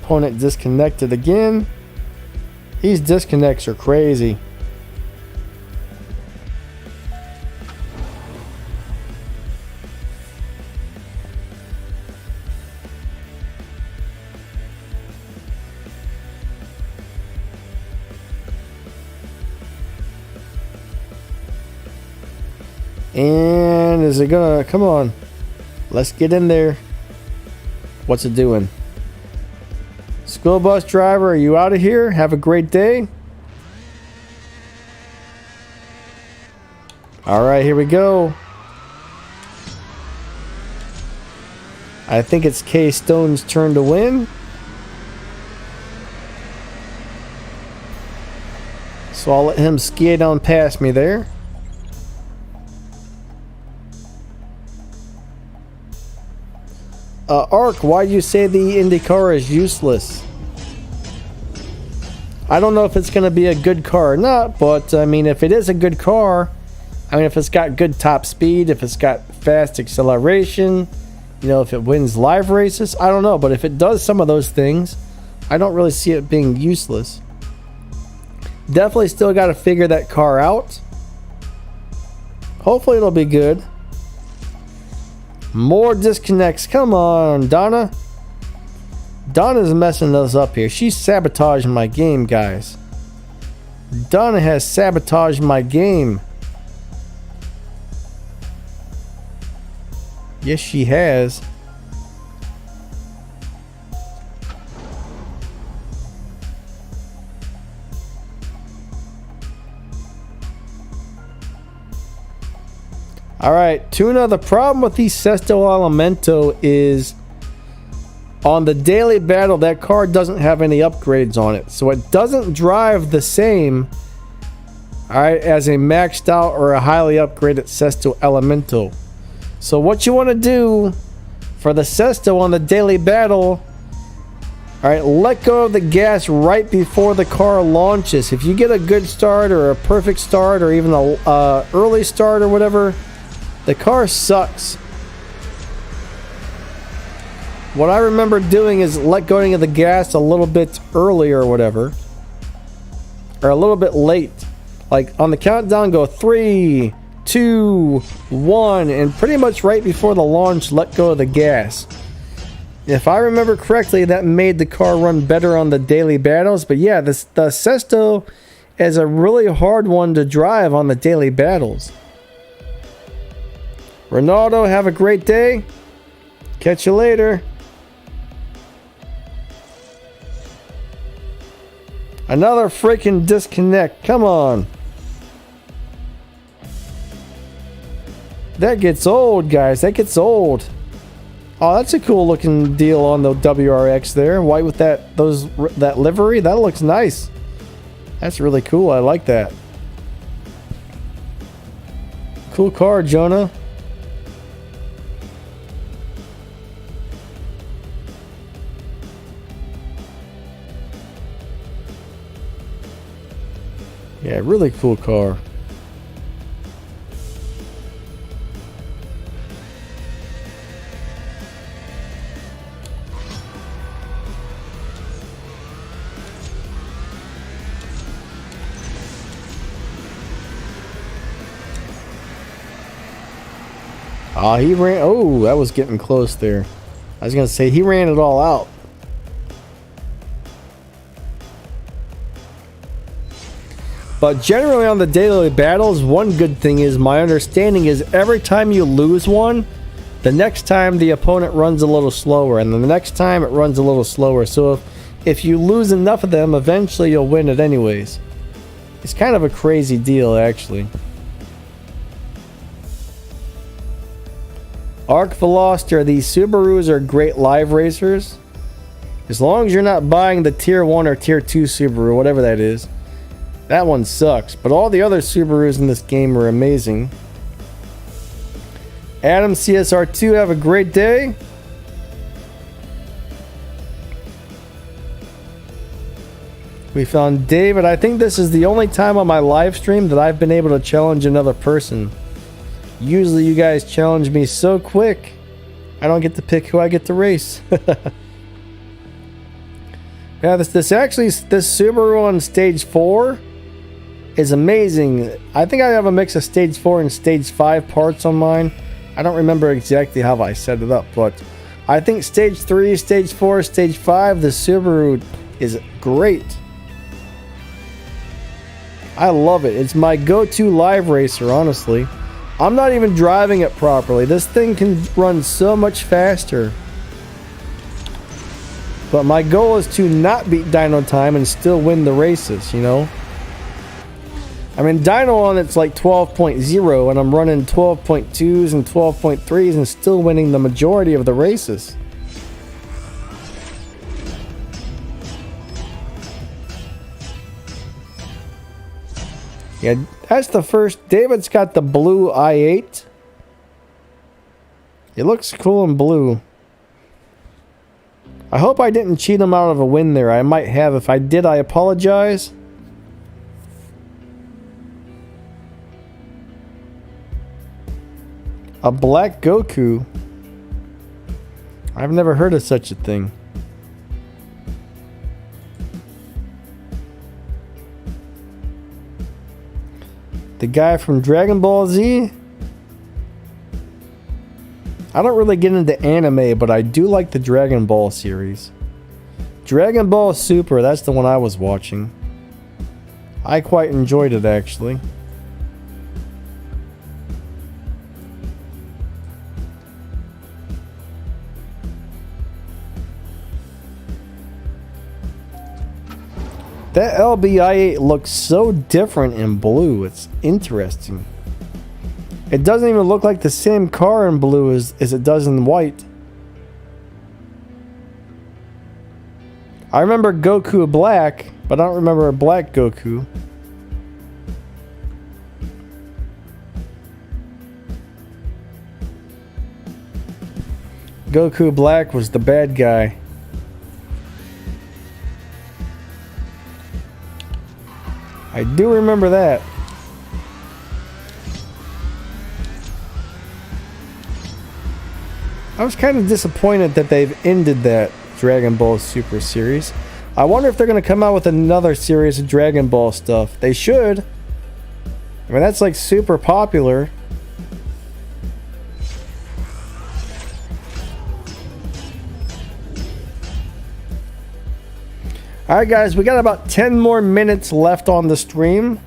Opponent disconnected again. These disconnects are crazy. And is it gonna come on? Let's get in there. What's it doing? School bus driver, are you out of here? Have a great day. All right, here we go. I think it's K-Stone's turn to win. So I'll let him ski down past me there. Ark, why do you say the IndyCar is useless? I don't know if it's going to be a good car or not, but I mean, if it is a good car, I mean, if it's got good top speed, if it's got fast acceleration, you know, if it wins live races, I don't know. But if it does some of those things, I don't really see it being useless. Definitely still got to figure that car out. Hopefully it'll be good. More disconnects. Come on, Donna. Donna's messing us up here. She's sabotaging my game, guys. Donna has sabotaged my game. Yes, she has. Alright, Tuna, the problem with the Sesto Elemento is on the daily battle, that car doesn't have any upgrades on it. So it doesn't drive the same, alright, as a maxed out or a highly upgraded Sesto Elemento. So what you want to do for the Sesto on the daily battle, alright, let go of the gas right before the car launches. If you get a good start or a perfect start or even a early start or whatever, the car sucks. What I remember doing is let going of the gas a little bit early or whatever, or a little bit late. Like on the countdown, go 3, 2, 1, and pretty much right before the launch, let go of the gas. If I remember correctly, that made the car run better on the daily battles. But yeah, the Sesto is a really hard one to drive on the daily battles. Ronaldo, have a great day. Catch you later. Another freaking disconnect. Come on. That gets old, guys. That gets old. Oh, that's a cool looking deal on the WRX there. White with that livery. That looks nice. That's really cool. I like that. Cool car, Jonah. Yeah, really cool car. He ran. Oh, that was getting close there. I was going to say he ran it all out. But generally on the daily battles, one good thing is, my understanding is, every time you lose one, the next time the opponent runs a little slower, and then the next time it runs a little slower. So if you lose enough of them, eventually you'll win it anyways. It's kind of a crazy deal, actually. Arc Veloster, these Subarus are great live racers. As long as you're not buying the tier 1 or tier 2 Subaru, whatever that is. That one sucks, but all the other Subarus in this game are amazing. Adam, CSR2, have a great day. We found David. I think this is the only time on my live stream that I've been able to challenge another person. Usually you guys challenge me so quick, I don't get to pick who I get to race. Yeah, this Subaru on stage 4 is amazing. I think I have a mix of stage 4 and stage 5 parts on mine. I don't remember exactly how I set it up, but I think stage 3, stage 4, stage 5, the Subaru is great. I love it. It's my go-to live racer, honestly. I'm not even driving it properly. This thing can run so much faster. But my goal is to not beat Dyno Time and still win the races, you know? I mean, Dino on it's like 12.0, and I'm running 12.2s and 12.3s and still winning the majority of the races. Yeah, that's the first. David's got the blue i8. It looks cool in blue. I hope I didn't cheat him out of a win there. I might have. If I did, I apologize. A black Goku. I've never heard of such a thing. The guy from Dragon Ball Z? I don't really get into anime, but I do like the Dragon Ball series. Dragon Ball Super, that's the one I was watching. I quite enjoyed it, actually. That LBI-8 looks so different in blue. It's interesting. It doesn't even look like the same car in blue as it does in white. I remember Goku black, but I don't remember a black Goku. Goku black was the bad guy. I do remember that. I was kind of disappointed that they've ended that Dragon Ball Super series. I wonder if they're going to come out with another series of Dragon Ball stuff. They should. I mean, that's like super popular. Alright guys, we got about 10 more minutes left on the stream.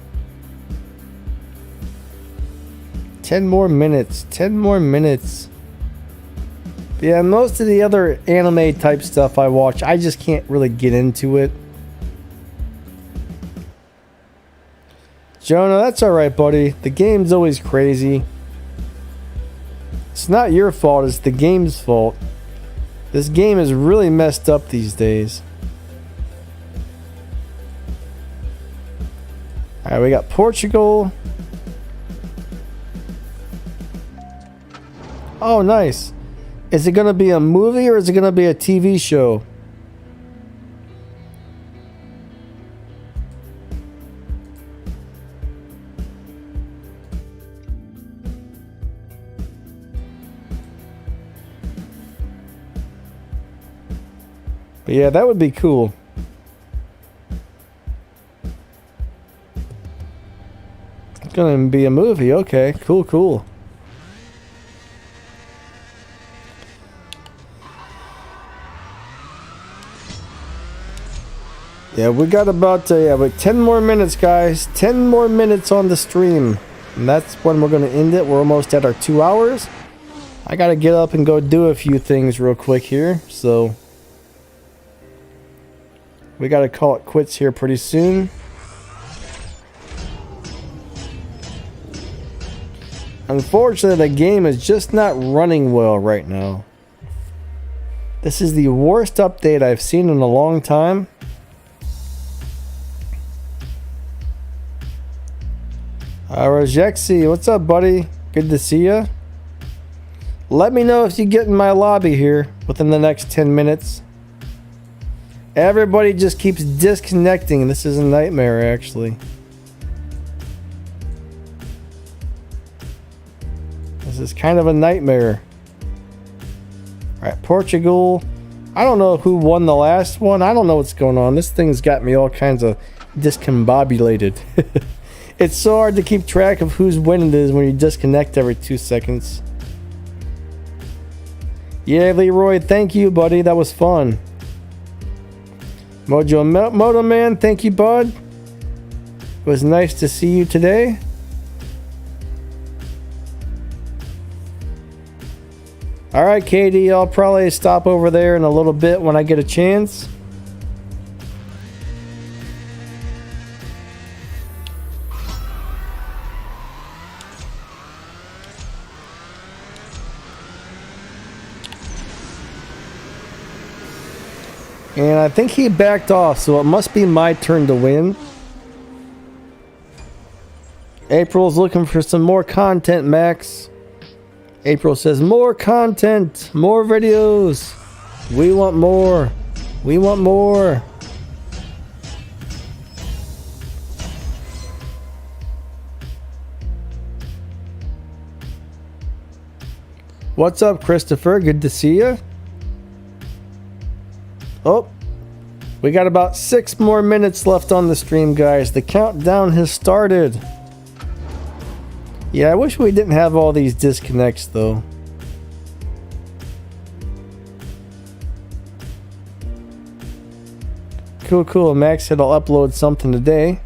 10 more minutes. 10 more minutes. But yeah, most of the other anime type stuff I watch, I just can't really get into it. Jonah, that's alright, buddy. The game's always crazy. It's not your fault, it's the game's fault. This game is really messed up these days. Alright, we got Portugal. Oh, nice. Is it going to be a movie or is it going to be a TV show? But yeah, that would be cool. It's gonna be a movie. Okay, cool, cool. Yeah, we got about 10 more minutes, guys. 10 more minutes on the stream, and that's when we're gonna end it. We're almost at our 2 hours. I gotta get up and go do a few things real quick here, so we gotta call it quits here pretty soon. Unfortunately, the game is just not running well right now. This is the worst update I've seen in a long time. Rajexi, what's up, buddy? Good to see ya. Let me know if you get in my lobby here within the next 10 minutes. Everybody just keeps disconnecting. This is a nightmare, actually. This is kind of a nightmare. Alright, Portugal. I don't know who won the last one. I don't know what's going on. This thing's got me all kinds of discombobulated. It's so hard to keep track of whose win it is when you disconnect every 2 seconds. Yeah, Leroy, thank you, buddy. That was fun. Moto Man, thank you, bud. It was nice to see you today. Alright, Katie, I'll probably stop over there in a little bit when I get a chance. And I think he backed off, so it must be my turn to win. April's looking for some more content, Max. April says, more content, more videos. We want more. We want more. What's up, Christopher? Good to see you. Oh, we got about 6 more minutes left on the stream, guys. The countdown has started. Yeah, I wish we didn't have all these disconnects, though. Cool, cool. Max said I'll upload something today.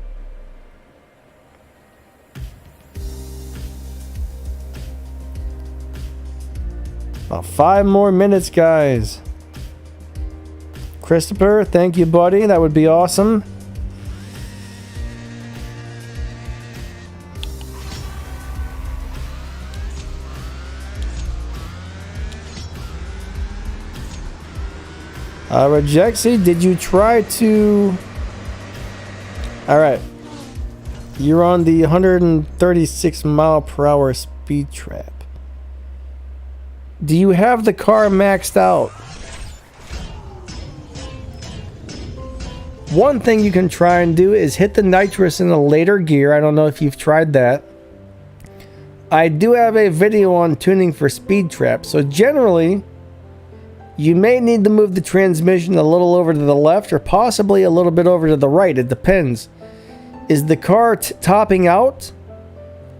About 5 more minutes, guys. Christopher, thank you, buddy. That would be awesome. Rejexy, did you try to... Alright. You're on the 136 mile per hour speed trap. Do you have the car maxed out? One thing you can try and do is hit the nitrous in a later gear. I don't know if you've tried that. I do have a video on tuning for speed traps. So generally, you may need to move the transmission a little over to the left or possibly a little bit over to the right. It depends. Is the car topping out?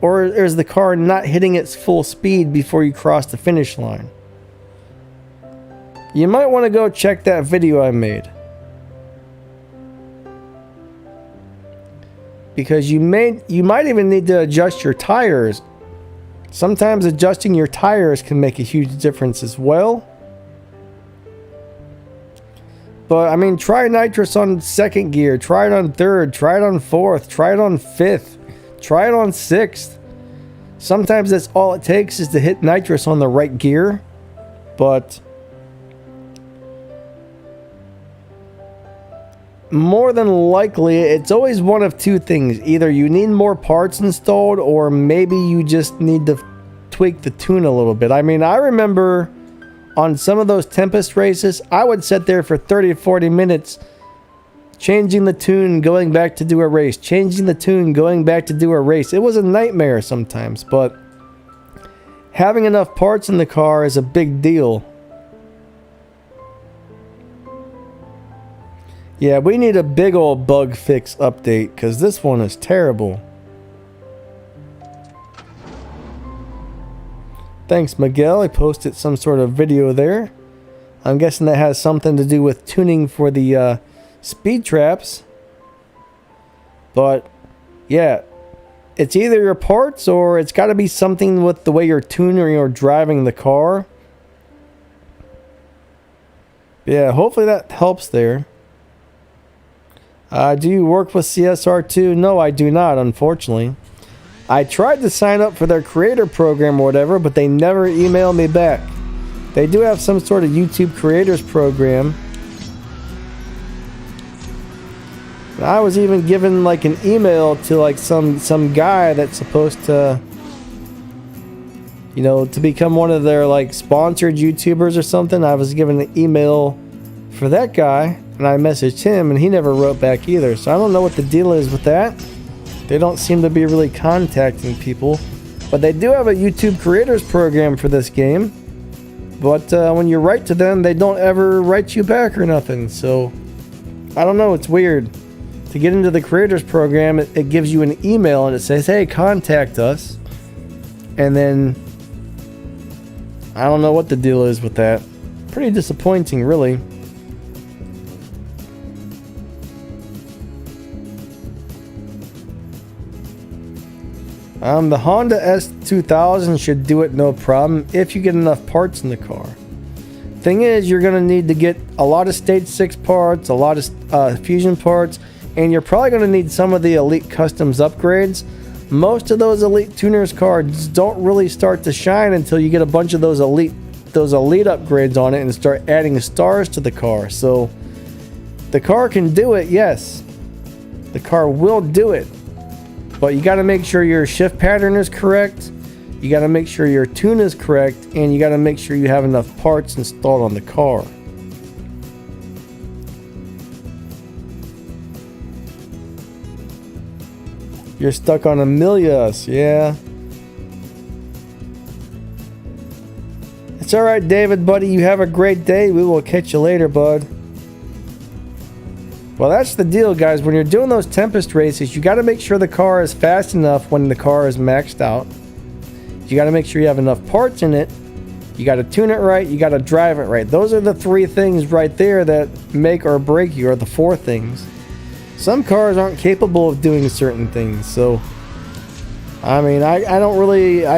Or is the car not hitting its full speed before you cross the finish line? You might want to go check that video I made. Because you might even need to adjust your tires. Sometimes adjusting your tires can make a huge difference as well. But I mean, try nitrous on 2nd gear, try it on 3rd, try it on 4th, try it on 5th, try it on 6th. Sometimes that's all it takes is to hit nitrous on the right gear. But more than likely, it's always one of 2 things. Either you need more parts installed, or maybe you just need to tweak the tune a little bit. I mean, I remember on some of those Tempest races, I would sit there for 30 or 40 minutes changing the tune, going back to do a race, changing the tune, going back to do a race. It was a nightmare sometimes, but having enough parts in the car is a big deal. Yeah, we need a big old bug fix update because this one is terrible. Thanks, Miguel. I posted some sort of video there. I'm guessing that has something to do with tuning for the speed traps. But yeah, it's either your parts or it's got to be something with the way you're tuning or driving the car. Yeah, hopefully that helps there. Do you work with CSR2? No, I do not, unfortunately. I tried to sign up for their creator program or whatever, but they never emailed me back. They do have some sort of YouTube creators program. I was even given like an email to like some guy that's supposed to, you know, to become one of their like sponsored YouTubers or something. I was given an email for that guy, and I messaged him, and he never wrote back either. So I don't know what the deal is with that. They don't seem to be really contacting people. But they do have a YouTube creators program for this game. But when you write to them, they don't ever write you back or nothing. So I don't know. It's weird. To get into the creators program, it gives you an email and it says, hey, contact us. And then I don't know what the deal is with that. Pretty disappointing, really. The Honda S2000 should do it no problem if you get enough parts in the car. Thing is, you're going to need to get a lot of Stage 6 parts, a lot of Fusion parts, and you're probably going to need some of the Elite Customs upgrades. Most of those Elite Tuners cards don't really start to shine until you get a bunch of those elite upgrades on it and start adding stars to the car. So The car can do it, yes. The car will do it. But you got to make sure your shift pattern is correct. You got to make sure your tune is correct. And you got to make sure you have enough parts installed on the car. You're stuck on Amelia's, yeah. It's alright, David, buddy. You have a great day. We will catch you later, bud. Well, that's the deal, guys. When you're doing those Tempest races, you got to make sure the car is fast enough when the car is maxed out. You got to make sure you have enough parts in it. You got to tune it right. You got to drive it right. Those are the 3 things right there that make or break you, or the 4 things. Some cars aren't capable of doing certain things. So, I mean, I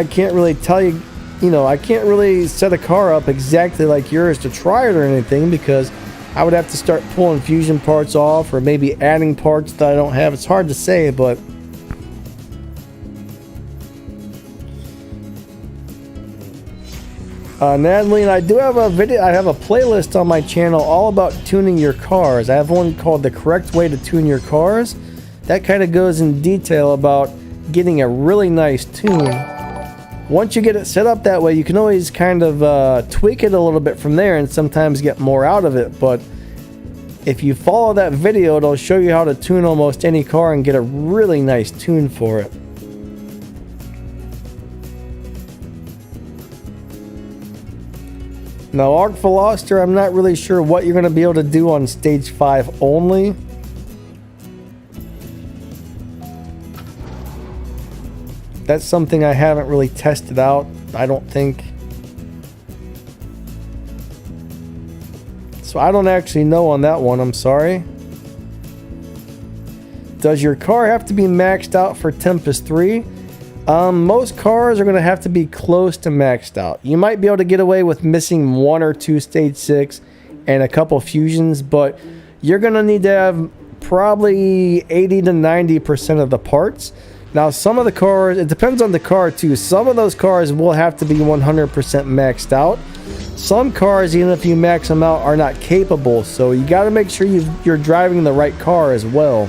can't really tell you, I can't really set a car up exactly like yours to try it or anything, because I would have to start pulling fusion parts off, or maybe adding parts that I don't have. It's hard to say, but Natalie, I do have a video. I have a playlist on my channel all about tuning your cars. I have one called "The Correct Way to Tune Your Cars." That kind of goes in detail about getting a really nice tune. Once you get it set up that way, you can always kind of tweak it a little bit from there and sometimes get more out of it. But if you follow that video, it'll show you how to tune almost any car and get a really nice tune for it. Now, Arc Veloster, I'm not really sure what you're going to be able to do on Stage 5 only. That's something I haven't really tested out, I don't think. So I don't actually know on that one, I'm sorry. Does your car have to be maxed out for Tempest 3? Most cars are going to have to be close to maxed out. You might be able to get away with missing 1 or 2 Stage 6 and a couple fusions, but you're going to need to have probably 80 to 90% of the parts. Now, some of the cars, it depends on the car too. Some of those cars will have to be 100% maxed out. Some cars, even if you max them out, are not capable. So you got to make sure you're driving the right car as well.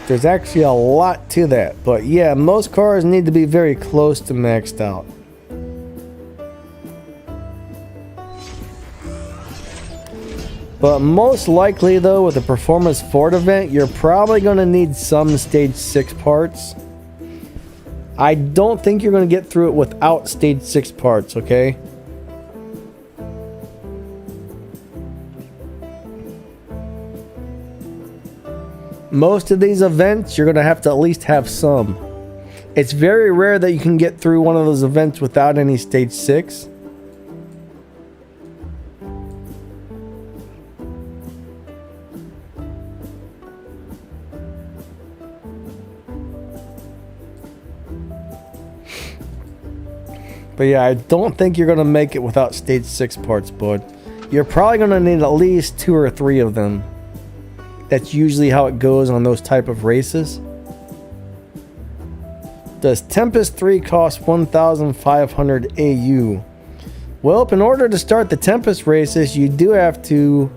There's actually a lot to that. But yeah, most cars need to be very close to maxed out. But most likely, though, with a Performance Ford event, you're probably going to need some Stage 6 parts. I don't think you're going to get through it without Stage 6 parts, okay? Most of these events, you're going to have to at least have some. It's very rare that you can get through one of those events without any Stage 6. But yeah, I don't think you're going to make it without Stage 6 parts, bud. You're probably going to need at least 2 or 3 of them. That's usually how it goes on those type of races. Does Tempest 3 cost 1,500 AU? Well, in order to start the Tempest races, you do have to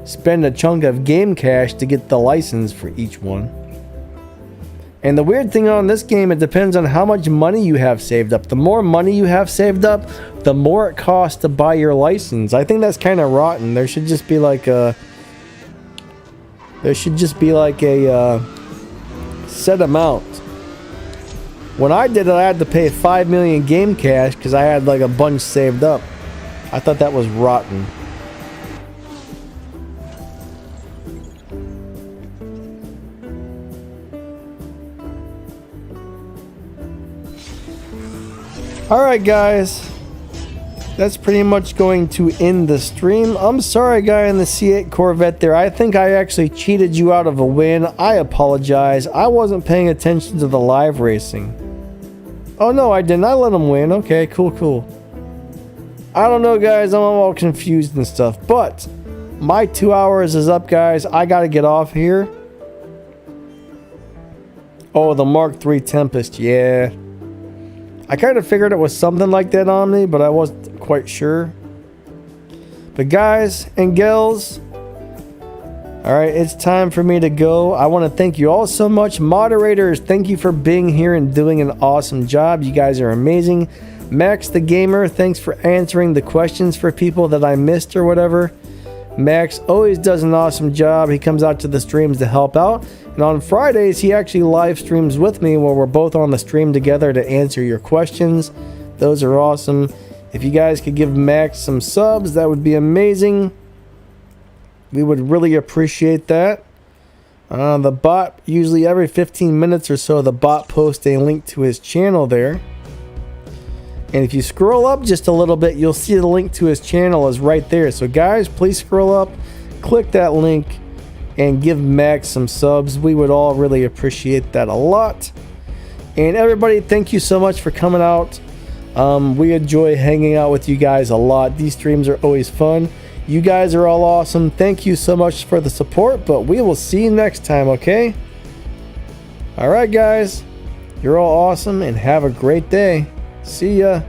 spend a chunk of game cash to get the license for each one. And the weird thing on this game, it depends on how much money you have saved up. The more money you have saved up, the more it costs to buy your license. I think that's kind of rotten. There should just be like a... set amount. When I did it, I had to pay 5 million game cash because I had like a bunch saved up. I thought that was rotten. Alright guys, that's pretty much going to end the stream. I'm sorry guy in the C8 Corvette there. I think I actually cheated you out of a win. I apologize. I wasn't paying attention to the live racing. Oh no, I didn't. I let him win. Okay, cool. I don't know guys, I'm all confused and stuff. But my 2 hours is up guys. I gotta get off here. Oh, the Mark III Tempest, yeah. I kind of figured it was something like that on me, but I wasn't quite sure. But guys and gals, all right, it's time for me to go. I want to thank you all so much. Moderators, thank you for being here and doing an awesome job. You guys are amazing. Max the Gamer, thanks for answering the questions for people that I missed or whatever. Max always does an awesome job. He comes out to the streams to help out. And on Fridays, he actually live streams with me where we're both on the stream together to answer your questions. Those are awesome. If you guys could give Max some subs, that would be amazing. We would really appreciate that. The bot, usually every 15 minutes or so, the bot posts a link to his channel there. And if you scroll up just a little bit, you'll see the link to his channel is right there. So guys, please scroll up, click that link, and give Max some subs. We would all really appreciate that a lot. And everybody, thank you so much for coming out. We enjoy hanging out with you guys a lot. These streams are always fun. You guys are all awesome. Thank you so much for the support, but we will see you next time, okay? All right, guys. You're all awesome and have a great day. See ya.